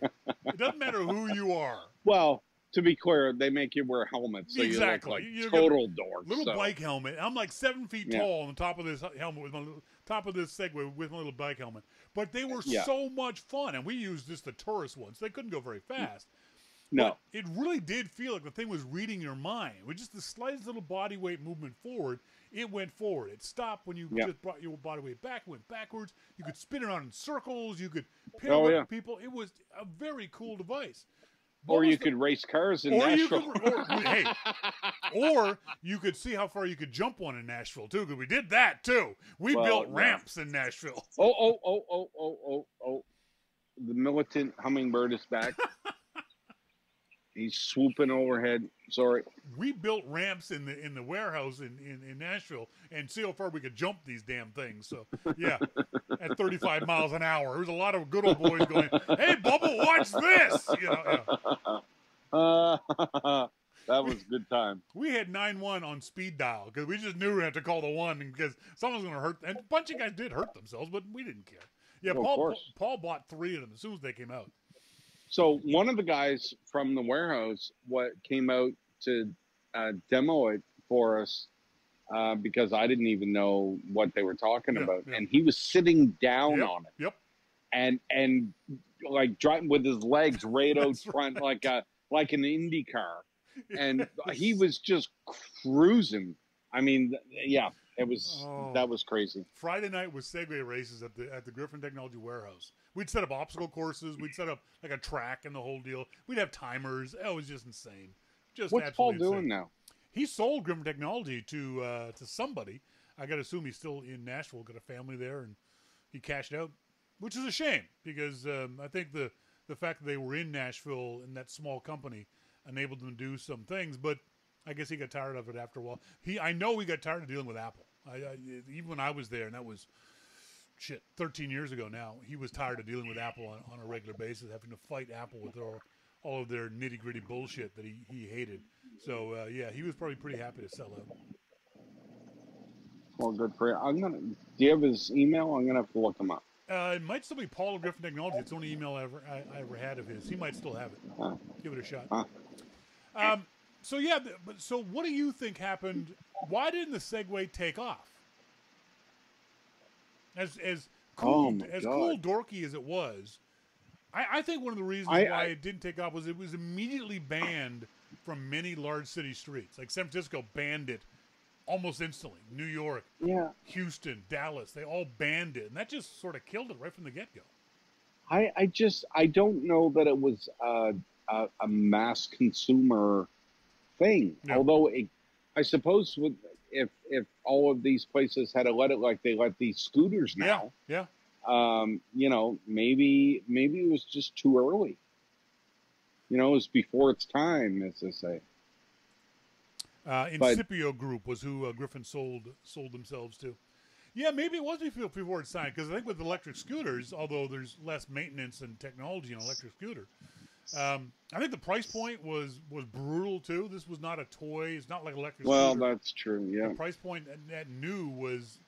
It doesn't matter who you are. Well, to be clear, they make you wear helmets, so exactly. you look like total dork. Little bike helmet. I'm like 7 feet tall on the top of this helmet with my top of this Segway with my little bike helmet. But they were so much fun, and we used just the tourist ones. They couldn't go very fast. No. But it really did feel like the thing was reading your mind. With just the slightest little body weight movement forward, it went forward. It stopped when you just brought your body weight back, went backwards. You could spin it around in circles. You could pirouette people. It was a very cool device. Or you could race cars in Nashville. Or you could see how far you could jump one in Nashville, too, because we did that, too. We built ramps in Nashville. Oh. The militant hummingbird is back. He's swooping overhead. Sorry. We built ramps in the warehouse in Nashville and see how far we could jump these damn things. So, yeah, at 35 miles an hour. There was a lot of good old boys going, hey, Bubba, watch this! That was a good time. We had 911 on speed dial because we just knew we had to call the one because someone was going to hurt. And a bunch of guys did hurt themselves, but we didn't care. Yeah, Paul bought 3 of them as soon as they came out. So one of the guys from the warehouse came out to demo it for us because I didn't even know what they were talking about, and he was sitting down on it, and like driving with his legs right out front, like an Indy car, and he was just cruising. I mean, it was that was crazy. Friday night was Segway races at the Griffin Technology Warehouse. We'd set up obstacle courses. We'd set up like a track and the whole deal. We'd have timers. It was just insane. What's Paul doing now? He sold Griffin Technology to somebody. I got to assume he's still in Nashville. Got a family there, and he cashed out, which is a shame because I think the fact that they were in Nashville and that small company enabled them to do some things. But I guess he got tired of it after a while. I know he got tired of dealing with Apple. Even when I was there, and that was 13 years ago now, he was tired of dealing with Apple on a regular basis, having to fight Apple with all of their nitty-gritty bullshit that he hated. So, he was probably pretty happy to sell out. Well, good for you. Do you have his email? I'm going to have to look him up. It might still be Paul of Griffin Technology. It's the only email I ever had of his. He might still have it. Give it a shot. So what do you think happened? Why didn't the Segway take off? As cool dorky as it was, I think one of the reasons why it didn't take off was it was immediately banned from many large city streets. Like San Francisco banned it almost instantly. New York, Houston, Dallas, they all banned it, and that just sort of killed it right from the get-go. I don't know that it was a mass consumer thing. No. Although I suppose if all of these places had let it like they let these scooters now, maybe it was just too early. It was before its time, as they say. Incipio Group was who Griffin sold themselves to. Yeah, maybe it was before its time, because I think with electric scooters, although there's less maintenance and technology in an electric scooter, I think the price point was brutal too. This was not a toy. It's not like electric scooter. Well, that's true. Yeah. The price point at new was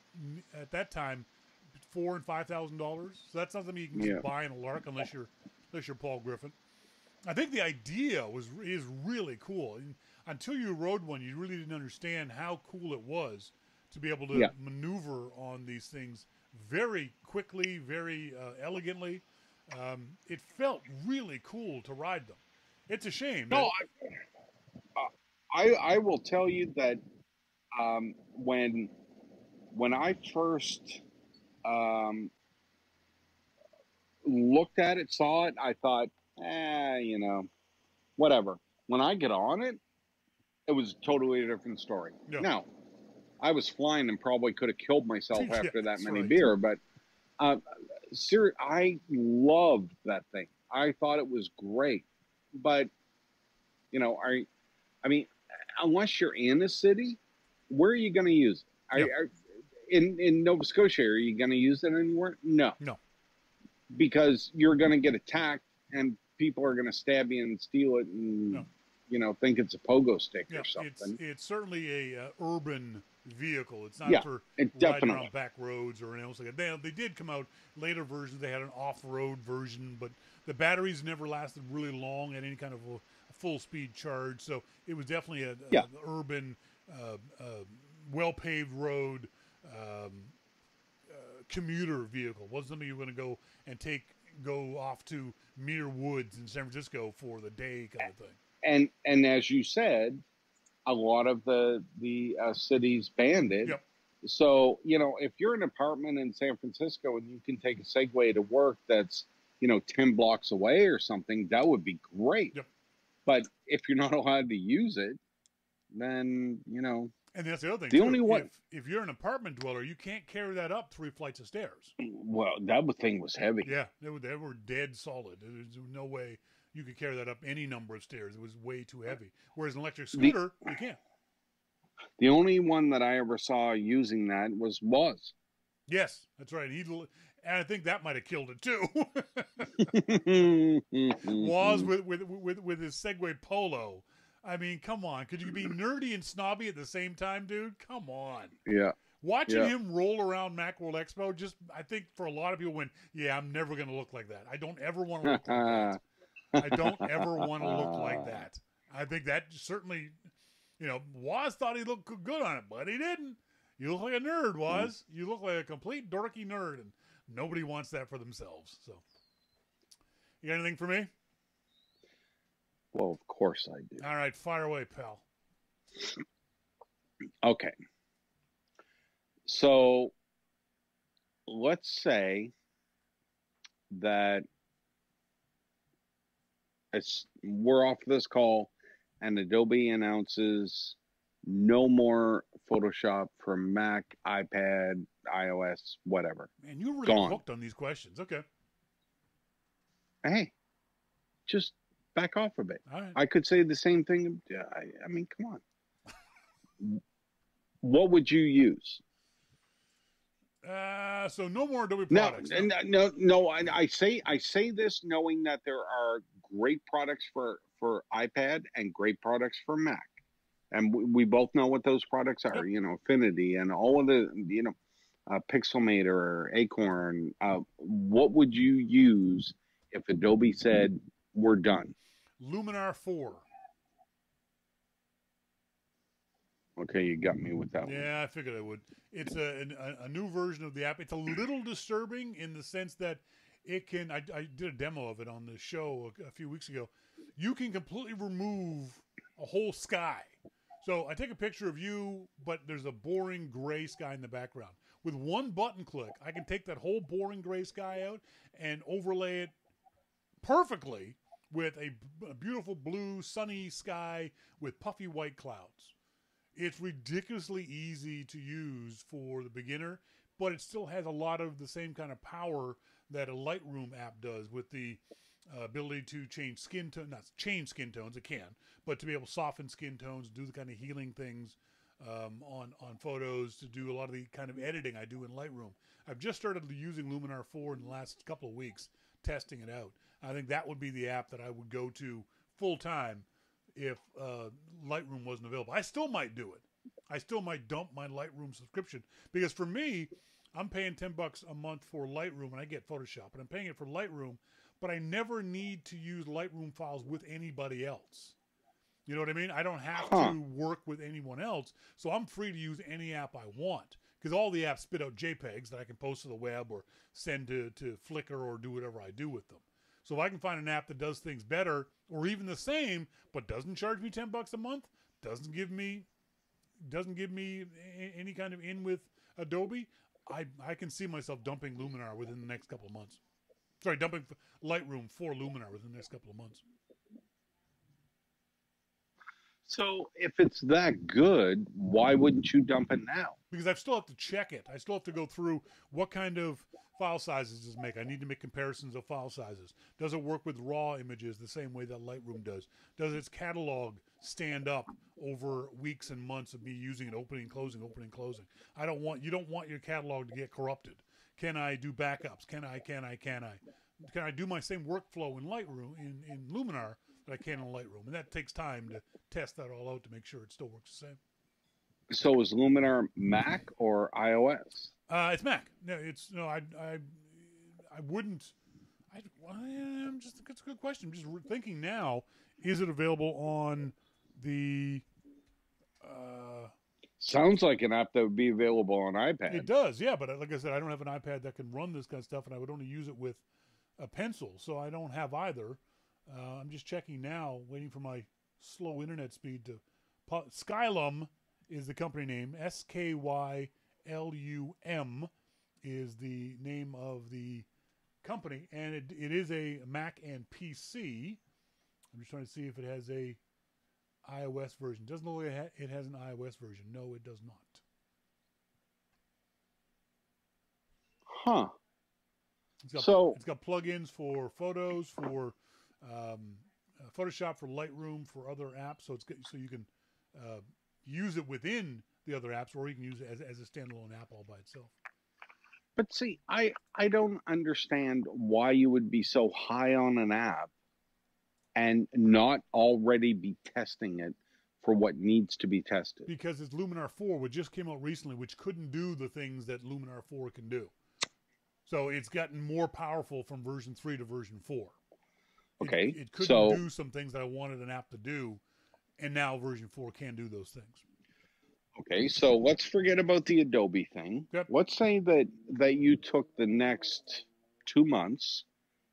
at that time $4,000 and $5,000. So that's not something you can just buy in a lark unless you're Paul Griffin. I think the idea is really cool. And until you rode one, you really didn't understand how cool it was to be able to maneuver on these things very quickly, very elegantly. It felt really cool to ride them. It's a shame. No, I will tell you that when I first looked at it, saw it, I thought, whatever. When I get on it, it was a totally different story. Yeah. Now, I was flying and probably could have killed myself after that many beer, but I loved that thing. I thought it was great, but You know, I mean, unless you're in a city, where are you going to use it? In Nova Scotia, are you going to use it anywhere? No. No. Because you're going to get attacked and people are going to stab you and steal it and, you know, think it's a pogo stick or something. It's certainly a urban vehicle. It's not for riding around back roads or anything else like that. They did come out later versions. They had an off-road version, but the batteries never lasted really long at any kind of a full-speed charge. So it was definitely an urban, well-paved road commuter vehicle. Wasn't something you were going to go and go off to Muir Woods in San Francisco for the day kind of thing. And as you said, a lot of the cities banned it. Yep. So, you know, if you're in an apartment in San Francisco and you can take a Segway to work that's, you know, 10 blocks away or something, that would be great. Yep. But if you're not allowed to use it, then, you know. And that's the other thing. The only one, if you're an apartment dweller, you can't carry that up 3 flights of stairs. Well, that thing was heavy. Yeah, they were dead solid. There's no way you could carry that up any number of stairs. It was way too heavy. Whereas an electric scooter, you can't. The only one that I ever saw using that was Woz. Yes, that's right. And I think that might have killed it too. Woz with his Segway Polo. I mean, come on. Could you be nerdy and snobby at the same time, dude? Come on. Yeah. Watching him roll around Macworld Expo, I think for a lot of people went, yeah, I'm never going to look like that. I don't ever want to look like that. I don't ever want to look like that. I think that certainly, you know, Woz thought he looked good on it, but he didn't. You look like a nerd, Woz. You look like a complete dorky nerd, and nobody wants that for themselves. So, you got anything for me? Well, of course I do. All right, fire away, pal. Okay. So, let's say that we're off this call and Adobe announces no more Photoshop for Mac, iPad, iOS, whatever. Man, you're really hooked on these questions. Okay. Hey, just back off a bit. All right. I could say the same thing. I mean, come on. What would you use? So no more Adobe products. No. I say this knowing that there are great products for iPad and great products for Mac, and we both know what those products are. Yep. You know, Affinity and all of the, you know, Pixelmator, Acorn. What would you use if Adobe said we're done? Luminaire 4. Okay, you got me with that one. Yeah, I figured I would. It's a new version of the app. It's a little disturbing in the sense that it can. I did a demo of it on the show a few weeks ago. You can completely remove a whole sky. So I take a picture of you, but there's a boring gray sky in the background. With one button click, I can take that whole boring gray sky out and overlay it perfectly with a beautiful blue sunny sky with puffy white clouds. It's ridiculously easy to use for the beginner, but it still has a lot of the same kind of power that a Lightroom app does with the ability to change skin tone, not change skin tones, it can, but to be able to soften skin tones, do the kind of healing things on photos, to do a lot of the kind of editing I do in Lightroom. I've just started using Luminaire 4 in the last couple of weeks, testing it out. I think that would be the app that I would go to full time if Lightroom wasn't available. I still might do it. I still might dump my Lightroom subscription, because for me, I'm paying $10 a month for Lightroom and I get Photoshop, and I'm paying it for Lightroom, but I never need to use Lightroom files with anybody else. You know what I mean? I don't have to work with anyone else, so I'm free to use any app I want, because all the apps spit out JPEGs that I can post to the web or send to Flickr or do whatever I do with them. So if I can find an app that does things better or even the same, but doesn't charge me $10 a month, doesn't give me any kind of in with Adobe, I can see myself dumping Luminaire within the next couple of months. Sorry, dumping Lightroom for Luminaire within the next couple of months. So if it's that good, why wouldn't you dump it now? Because I still have to check it. I still have to go through what kind of file sizes does it make. I need to make comparisons of file sizes. Does it work with raw images the same way that Lightroom does? Does its catalog stand up over weeks and months of me using it, opening, closing, opening, closing? You don't want your catalog to get corrupted. Can I do backups? Can I do my same workflow in Lightroom, in Luminaire, that I can in Lightroom? And that takes time to test that all out to make sure it still works the same. So is Luminaire Mac or iOS? It's Mac. No, it's no. I wouldn't. I'm just. It's a good question. I'm just thinking now. Is it available on the? Sounds like an app that would be available on iPad. It does, yeah. But like I said, I don't have an iPad that can run this kind of stuff, and I would only use it with a pencil, so I don't have either. I'm just checking now, waiting for my slow internet speed to. Skylum is the company name. SKYLUM is the name of the company, and it is a Mac and PC. I'm just trying to see if it has a iOS version. Doesn't look like it has an iOS version. No, it does not. Huh. It's got plugins for photos, for Photoshop, for Lightroom, for other apps. So you can use it within the other apps, or you can use it as a standalone app all by itself. But see, I don't understand why you would be so high on an app and not already be testing it for what needs to be tested. Because it's Luminaire 4, which just came out recently, which couldn't do the things that Luminaire 4 can do. So it's gotten more powerful from version 3 to version 4. Okay. It couldn't do some things that I wanted an app to do, and now version 4 can do those things. Okay, so let's forget about the Adobe thing. Yep. Let's say that you took the next 2 months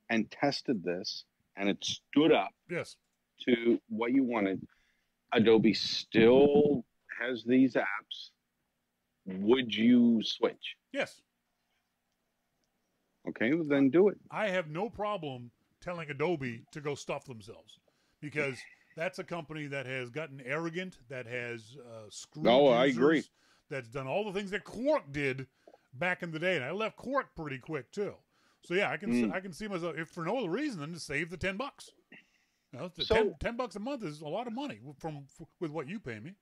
and tested this, and it stood up yes. to what you wanted. Adobe still has these apps. Would you switch? Yes. Okay, well then do it. I have no problem telling Adobe to go stuff themselves, because that's a company that has gotten arrogant, that has screwed users, I agree. That's done all the things that Quark did back in the day, and I left Quark pretty quick too. So yeah, I can see myself, if for no other reason than to save the $10. You know, so, $10 a month is a lot of money with what you pay me.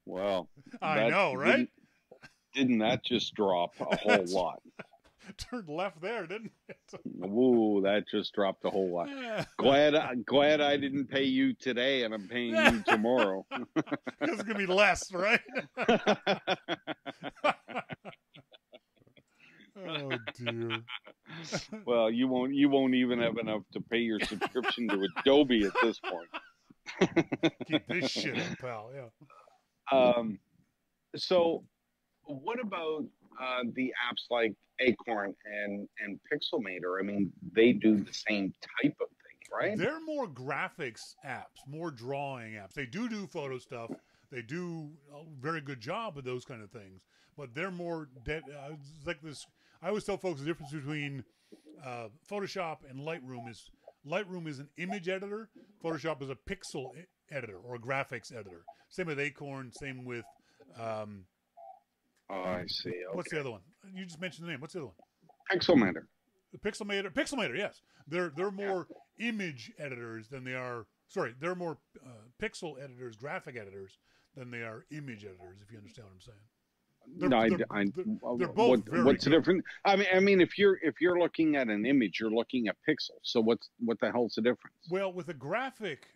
Well, I know, right? Didn't that just drop a whole lot? Turned left there, didn't it? Ooh, that just dropped a whole lot. Glad I didn't pay you today, and I'm paying you tomorrow. It's gonna be less, right? Oh dear. Well, you won't even have enough to pay your subscription to Adobe at this point. Keep this shit in, pal. Yeah. So what about the apps like Acorn and Pixelmator? I mean, they do the same type of thing, right? They're more graphics apps, more drawing apps. They do photo stuff. They do a very good job with those kind of things. But they're more like this. I always tell folks the difference between Photoshop and Lightroom is an image editor. Photoshop is a pixel editor or a graphics editor. Same with Acorn. Same with. Oh, I see. Okay. What's the other one? You just mentioned the name. What's the other one? Pixelmator. The Pixelmator. Yes, they're more image editors than they are. Sorry, they're more pixel editors, graphic editors than they are image editors. If you understand what I'm saying. They're both very what's good. the difference? I mean, if you're looking at an image, you're looking at pixels. So what the hell's the difference? Well, with a graphic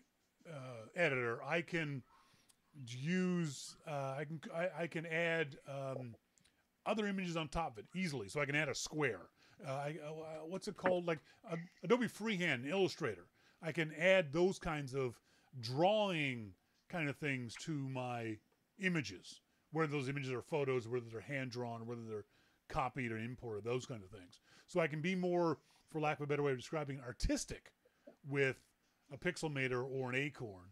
editor, I can use I can add other images on top of it easily. So I can add a square. What's it called? Like Adobe Freehand Illustrator. I can add those kinds of drawing kind of things to my images. Whether those images are photos, whether they're hand-drawn, whether they're copied or imported, those kind of things. So I can be more, for lack of a better way of describing it, artistic with a Pixelmator or an Acorn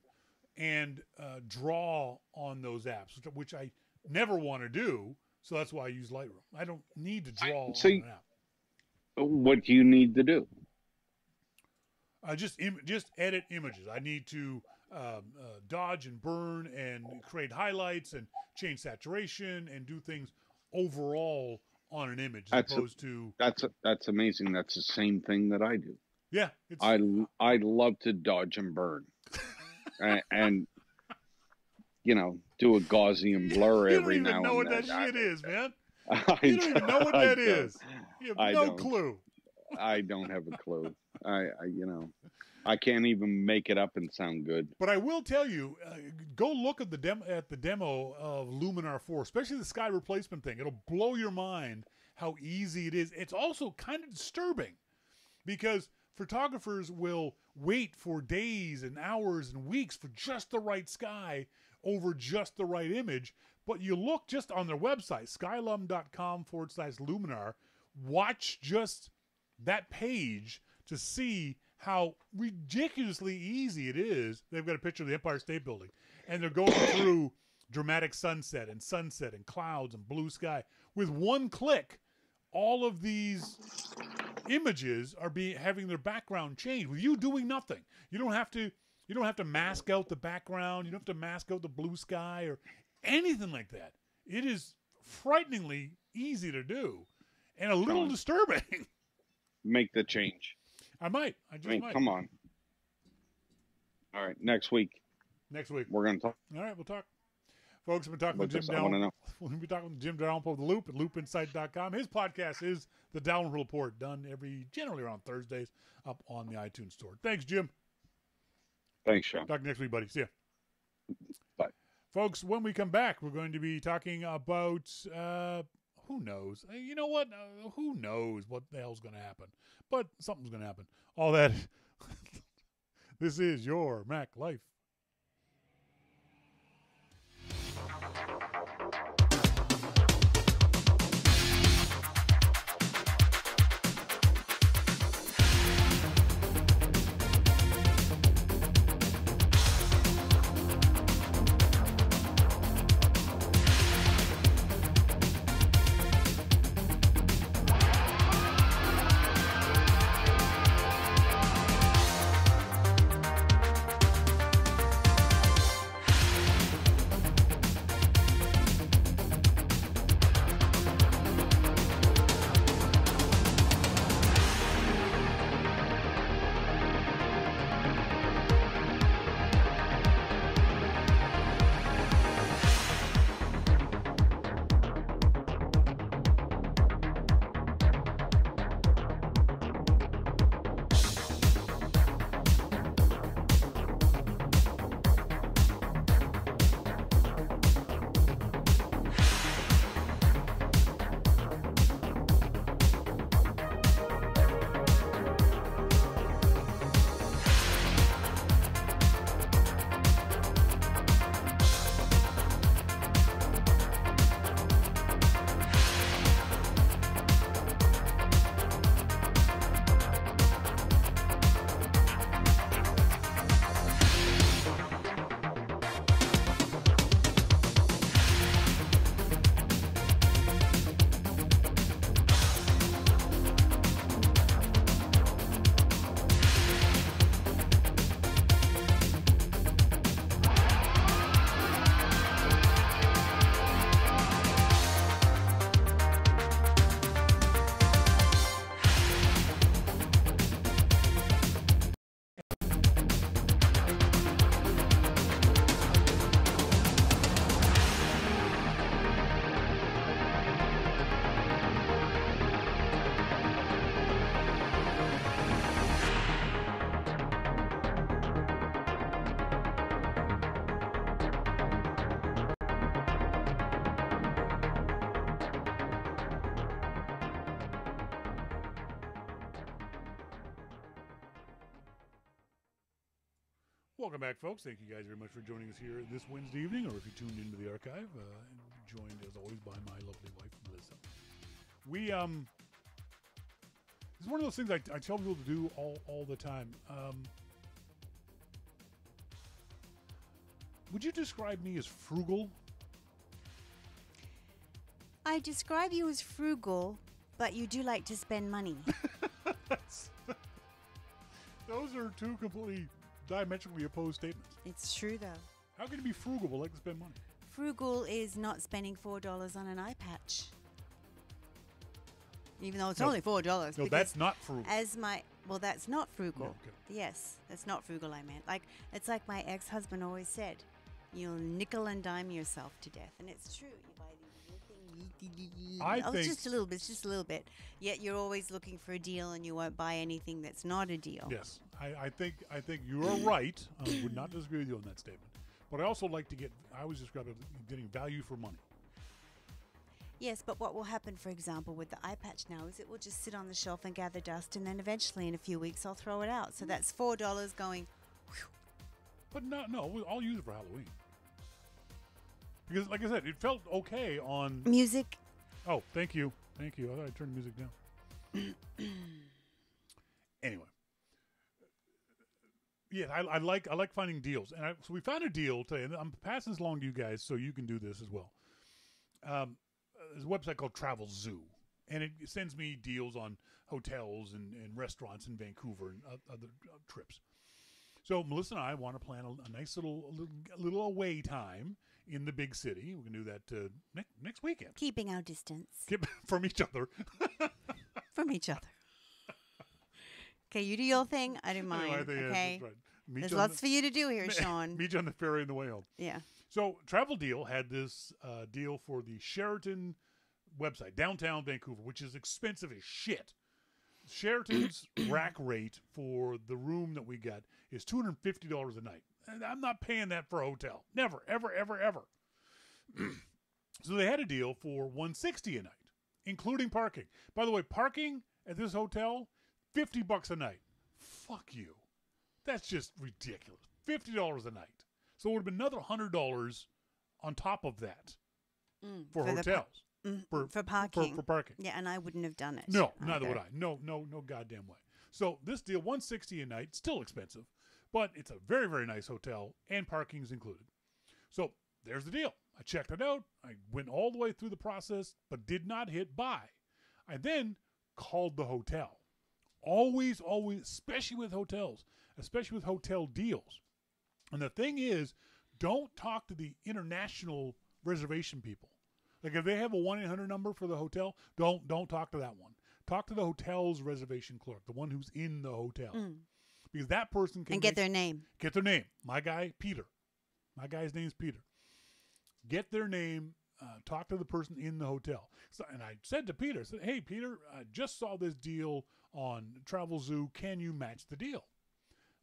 and draw on those apps, which I never want to do, so that's why I use Lightroom. I don't need to draw on an app. What do you need to do? Just edit images. I need to dodge and burn and create highlights and change saturation and do things overall on an image as opposed to... That's amazing. That's the same thing that I do. Yeah. I love to dodge and burn. and you know, do a Gaussian blur every now and then. You don't even know what that shit is, man. You don't even know what that is. You have no clue. I don't have a clue. I can't even make it up and sound good. But I will tell you, go look at the demo of Luminaire 4, especially the sky replacement thing. It'll blow your mind how easy it is. It's also kind of disturbing because photographers will wait for days and hours and weeks for just the right sky over just the right image. But you look just on their website, skylum.com/Luminaire, watch just that page to see how ridiculously easy it is. They've got a picture of the Empire State Building, and they're going through dramatic sunset and clouds and blue sky. With one click, all of these images are having their background changed with you doing nothing. You don't have to mask out the background. You don't have to mask out the blue sky or anything like that. It is frighteningly easy to do and a little disturbing. Make the change. I might. I might. Come on. All right, next week. We're going to talk. All right, we'll talk. Folks, we've been talking with Jim Dalrymple. We'll be talking with Jim Dalrymple of The Loop at loopinsight.com. His podcast is The Dalrymple Report, done generally around Thursdays, up on the iTunes store. Thanks, Jim. Thanks, Shawn. Talk next week, buddy. See ya. Bye. Folks, when we come back, we're going to be talking about, who knows? You know what? Who knows what the hell's going to happen? But something's going to happen. All that. This is your Mac Life. Welcome back, folks. Thank you guys very much for joining us here this Wednesday evening, or if you tuned into the archive, joined as always by my lovely wife, Melissa. It's one of those things I tell people to do all the time. Would you describe me as frugal? I describe you as frugal, but you do like to spend money. Those are two completely diametrically opposed statements. It's true, though. How can you be frugal but like to spend money? Frugal is not spending $4 on an eye patch. Even though it's No. only $4. No, that's not frugal. Well, that's not frugal. Yeah, okay. Yes, that's not frugal, I meant. It's like my ex-husband always said, you'll nickel and dime yourself to death. And it's true. You buy these little things. It's just a little bit. Yet you're always looking for a deal and you won't buy anything that's not a deal. Yes. I think you are right. I would not disagree with you on that statement. But I also like to I always describe it as getting value for money. Yes, but what will happen, for example, with the eye patch now is it will just sit on the shelf and gather dust, and then eventually in a few weeks I'll throw it out. So that's $4 going. Whew. But no, I'll use it for Halloween. Because, like I said, it felt okay on... Music. Oh, thank you. I thought I turned the music down. Anyway. Yeah, I like finding deals. And so we found a deal today, and I'm passing this along to you guys so you can do this as well. There's a website called Travel Zoo, and it sends me deals on hotels and restaurants in Vancouver and other trips. So Melissa and I want to plan a nice little away time in the big city. We can do that next weekend. Keeping our distance. From each other. From each other. Okay, you do your thing. I do mine. I think okay. that's right. There's lots for you to do here, Shawn. Meet you on the ferry on the way home. Yeah. So Travel Deal had this deal for the Sheraton website, downtown Vancouver, which is expensive as shit. Sheraton's rack rate for the room that we got is $250 a night. And I'm not paying that for a hotel. Never, ever, ever, ever. So they had a deal for $160 a night, including parking. By the way, parking at this hotel, $50 a night. Fuck you. That's just ridiculous. $50 a night. So it would have been another $100 on top of that for hotels. For parking. For parking. Yeah, and I wouldn't have done it. No, neither would I. No goddamn way. So this deal, $160 a night, still expensive, but it's a very, very nice hotel, and parking's included. So there's the deal. I checked it out. I went all the way through the process, but did not hit buy. I then called the hotel. Always, especially with hotels, especially with hotel deals. And the thing is, don't talk to the international reservation people. Like if they have a 1-800 number for the hotel, don't talk to that one. Talk to the hotel's reservation clerk, the one who's in the hotel. Because that person can get their name. Get their name. My guy, Peter. My guy's name's Peter. Get their name. Talk to the person in the hotel. So, and I said to Peter, hey, Peter, I just saw this deal on Travel Zoo. Can you match the deal?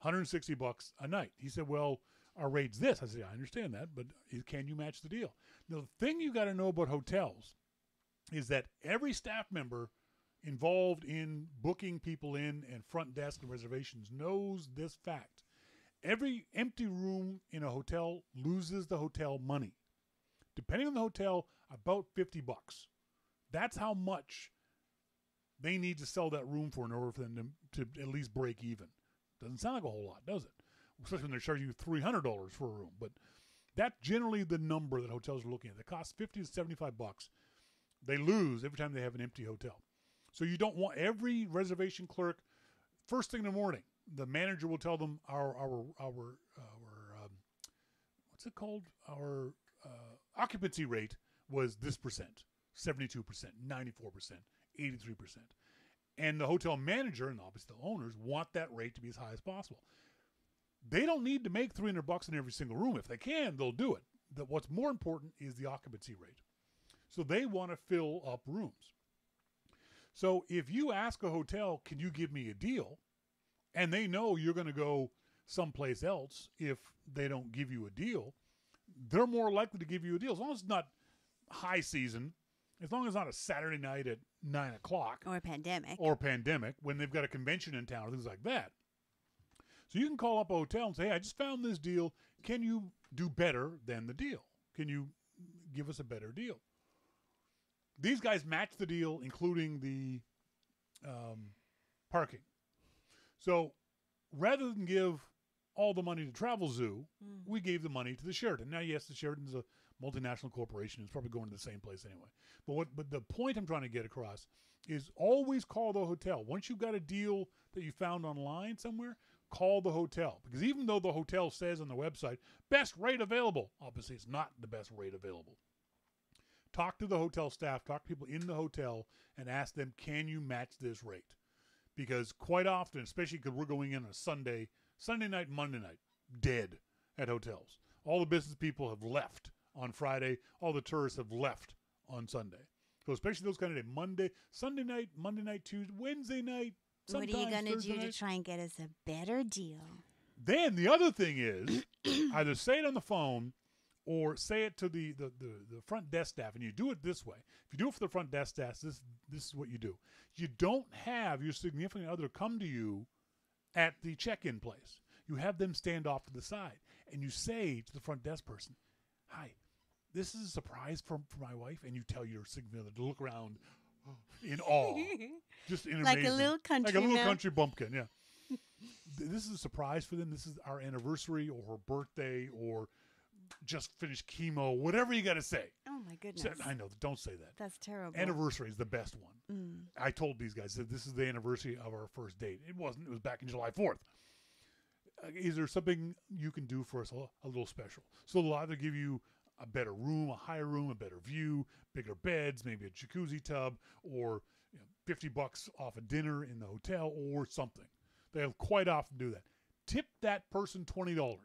$160 a night. He said, well, our rate's this. I said, I understand that, but can you match the deal? Now, the thing you got to know about hotels is that every staff member involved in booking people in and front desk and reservations knows this fact. Every empty room in a hotel loses the hotel money. Depending on the hotel, about $50. That's how much they need to sell that room for in order for them to at least break even. Doesn't sound like a whole lot, does it? Especially when they're charging you $300 for a room. But that's generally the number that hotels are looking at. It costs $50 to $75. They lose every time they have an empty hotel. So you don't want every reservation clerk, first thing in the morning, the manager will tell them our what's it called? Our occupancy rate was this percent, 72%, 94%, 83%. And the hotel manager and obviously the owners want that rate to be as high as possible. They don't need to make $300 in every single room. If they can, they'll do it. What's more important is the occupancy rate. So they want to fill up rooms. So if you ask a hotel, can you give me a deal? And they know you're going to go someplace else if they don't give you a deal, they're more likely to give you a deal. As long as it's not high season, as long as it's not a Saturday night at 9 o'clock. Or a pandemic. Or pandemic, when they've got a convention in town or things like that. So you can call up a hotel and say, hey, I just found this deal. Can you do better than the deal? Can you give us a better deal? These guys match the deal, including the parking. So rather than give all the money to Travel Zoo, we gave the money to the Sheraton. Now, yes, the Sheraton's a multinational corporation. It's probably going to the same place anyway. But the point I'm trying to get across is always call the hotel. Once you've got a deal that you found online somewhere, call the hotel. Because even though the hotel says on the website, best rate available, obviously it's not the best rate available. Talk to the hotel staff, talk to people in the hotel, and ask them, can you match this rate? Because quite often, especially because we're going in on a Sunday night, Monday night, dead at hotels. All the business people have left on Friday. All the tourists have left on Sunday. So especially those kind of days, Sunday night, Monday night, Tuesday, Wednesday night. What are you going to do to try and get us a better deal? Then the other thing is either say it on the phone or say it to the front desk staff. And you do it this way. If you do it for the front desk staff, this is what you do. You don't have your significant other come to you at the check-in place. You have them stand off to the side. And you say to the front desk person, hi, this is a surprise for my wife. And you tell your significant other to look around in awe. Just in like amazement. Like a little country bumpkin, yeah. This is a surprise for them. This is our anniversary or her birthday or just finished chemo, whatever you got to say. Oh, my goodness. I know. Don't say that. That's terrible. Anniversary is the best one. I told these guys that this is the anniversary of our first date. It wasn't. It was back in July 4th. Is there something you can do for us a little special? So they'll either give you a better room, a higher room, a better view, bigger beds, maybe a jacuzzi tub, or $50 off a dinner in the hotel or something. They'll quite often do that. Tip that person $20.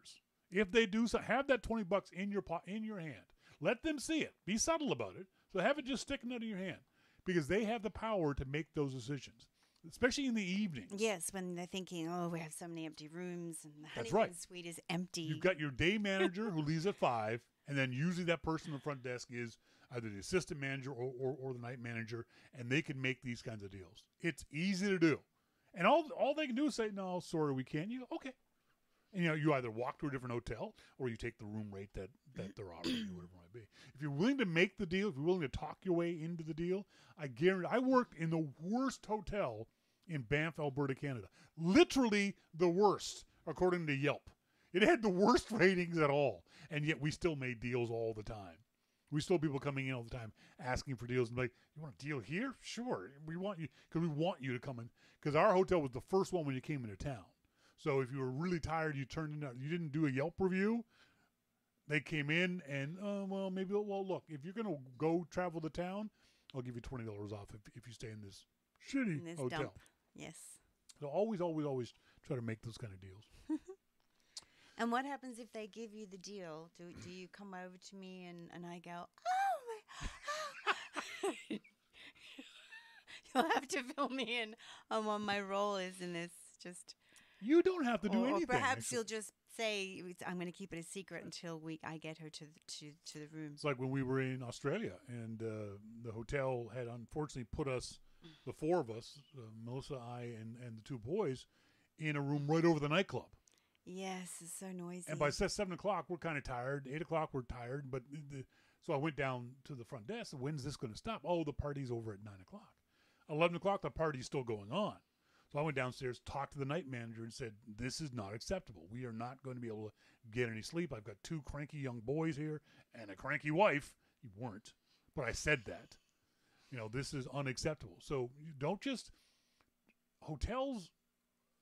If they do so, have that $20 in your hand. Let them see it. Be subtle about it. So have it just sticking out of your hand, because they have the power to make those decisions, especially in the evenings. Yes, when they're thinking, oh, we have so many empty rooms and the That's honeymoon right. suite is empty. You've got your day manager who leaves at 5, and then usually that person in the front desk is either the assistant manager or the night manager, and they can make these kinds of deals. It's easy to do. And all they can do is say, no, sorry, we can't. You go, okay. And you either walk to a different hotel or you take the room rate that they're offering you, whatever it might be. If you're willing to make the deal, if you're willing to talk your way into the deal, I guarantee. I worked in the worst hotel in Banff, Alberta, Canada. Literally the worst, according to Yelp. It had the worst ratings at all, and yet we still made deals all the time. We still have people coming in all the time asking for deals and like, you want a deal here? Sure. We want you, because we want you to come in. Because our hotel was the first one when you came into town. So if you were really tired, you didn't do a Yelp review. They came in and, look, if you're going to go travel to town, I'll give you $20 off if you stay in this shitty hotel. Dump. Yes. So always try to make those kind of deals. And what happens if they give you the deal? Do you come over to me and I go, oh my, you'll have to fill me in on what my role is in this. Just you don't have to do anything. Or perhaps you'll just say, I'm going to keep it a secret until I get her to the room. It's like when we were in Australia and the hotel had unfortunately put us, the four of us, Melissa, I, and the two boys, in a room right over the nightclub. Yes, it's so noisy. And by 7 o'clock, we're kind of tired. 8 o'clock, we're tired. But so I went down to the front desk. When's this going to stop? Oh, the party's over at 9 o'clock. 11 o'clock, the party's still going on. So I went downstairs, talked to the night manager, and said, this is not acceptable. We are not going to be able to get any sleep. I've got 2 cranky young boys here and a cranky wife. You weren't, but I said that. This is unacceptable. So you don't just hotels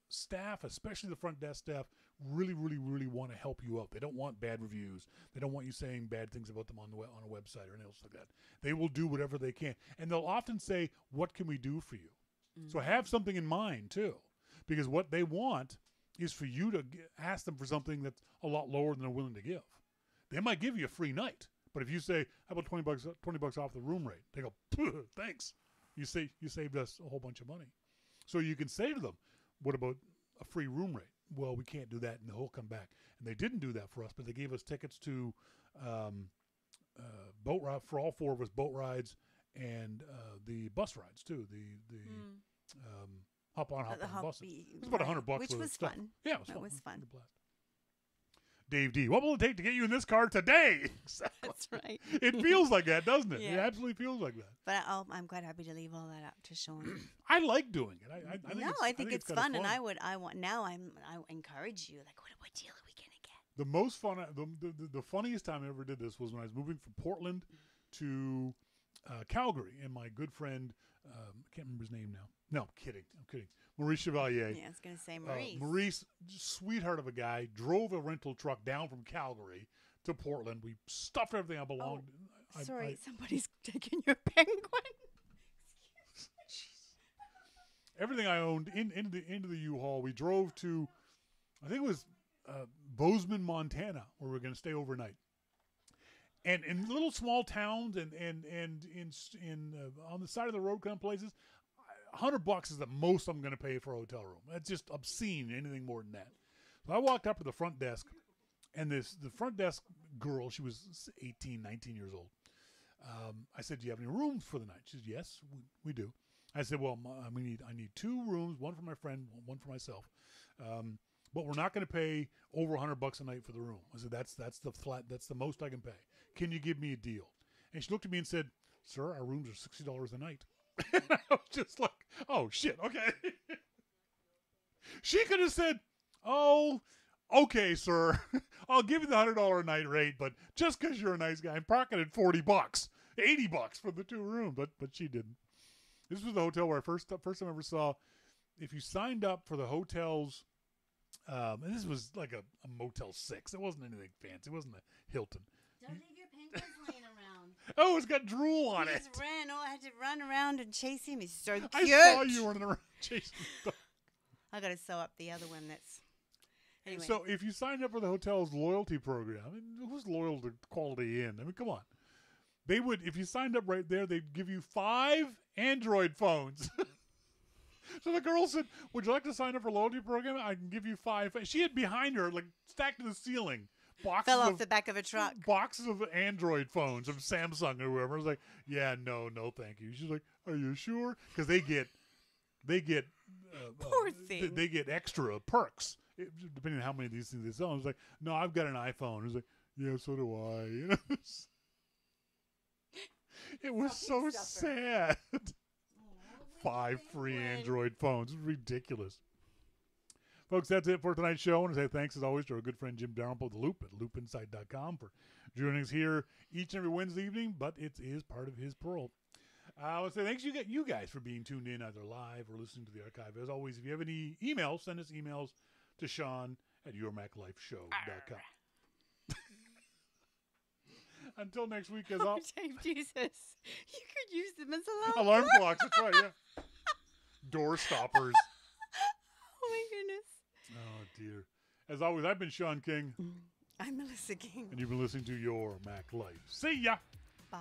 staff, especially the front desk staff, really, really, really want to help you out. They don't want bad reviews. They don't want you saying bad things about them on a website or anything else like that. They will do whatever they can. And they'll often say, what can we do for you? Mm-hmm. So have something in mind, too. Because what they want is for you to ask them for something that's a lot lower than they're willing to give. They might give you a free night. But if you say, how about $20 off the room rate? They go, thanks. You saved us a whole bunch of money. So you can say to them, what about a free room rate? Well, we can't do that, and they'll come back. And they didn't do that for us, but they gave us tickets to boat ride for all 4 of us, boat rides and the bus rides too. The hop on buses. It was about $100, which was fun. Yeah, it was fun. Dave D, what will it take to get you in this car today? Exactly. That's right. It feels like that, doesn't it? Yeah. It absolutely feels like that. But I'm quite happy to leave all that up to Shawn. I like doing it. I think it's fun, and I encourage you. Like, what deal are we gonna get? The most fun, the funniest time I ever did this was when I was moving from Portland to Calgary, and my good friend, I can't remember his name now. No, I'm kidding. Maurice Chevalier. Yeah, I was going to say Maurice. Maurice, sweetheart of a guy, drove a rental truck down from Calgary to Portland. We stuffed everything I belonged. Sorry, somebody's taking your penguin. Everything I owned into the U-Haul. We drove to, I think it was Bozeman, Montana, where we are going to stay overnight. And in little small towns and in on the side of the road kind of places, $100 is the most I'm going to pay for a hotel room. That's just obscene. Anything more than that. So I walked up to the front desk, and the front desk girl, she was 18, 19 years old. I said, "Do you have any rooms for the night?" She said, "Yes, we do." I said, "Well, I need 2 rooms, one for my friend, one for myself. But we're not going to pay over $100 a night for the room." I said, "That's the most I can pay. Can you give me a deal?" And she looked at me and said, "Sir, our rooms are $60 a night." And I was just like, "Oh shit, okay." She could have said, "Oh, okay, sir, I'll give you the $100 a night rate, but just because you're a nice guy, I'm pocketed $40, $80 for the 2 rooms." But she didn't. This was the hotel where first time I ever saw, if you signed up for the hotels, and this was like a Motel 6. It wasn't anything fancy. It wasn't a Hilton. Don't leave your penguins laying around. Oh, it's got drool on it. He just ran. Oh, I had to run around and chase him. He's so cute. I saw you running around chasing stuff. I got to sew up the other one that's... Anyway. So if you signed up for the hotel's loyalty program, I mean, who's loyal to Quality Inn? I mean, come on. They would, if you signed up right there, they'd give you 5 Android phones. So the girl said, "Would you like to sign up for a loyalty program? I can give you 5. She had behind her, like stacked to the ceiling, fell off the back of a truck. Boxes of Android phones from Samsung or whoever. I was like, "Yeah, no, thank you." She's like, "Are you sure?" Because they get poor thing. They get extra perks depending on how many of these things they sell. I was like, "No, I've got an iPhone." I was like, "Yeah, so do I." You know, it was so sad. 5 free Android phones. Ridiculous. Folks, that's it for tonight's show. I want to say thanks, as always, to our good friend Jim Dalrymple of The Loop at loopinsight.com for joining us here each and every Wednesday evening, but it is part of his parole. I want to say thanks to you guys for being tuned in either live or listening to the archive. As always, if you have any emails, send us emails to Shawn at yourmaclifeshow.com. Until next week, as always. Jesus. You could use them as alarm clocks. That's right, yeah. Door stoppers. Oh, my goodness. Oh, dear. As always, I've been Shawn King. I'm Melissa King. And you've been listening to Your Mac Life. See ya. Bye.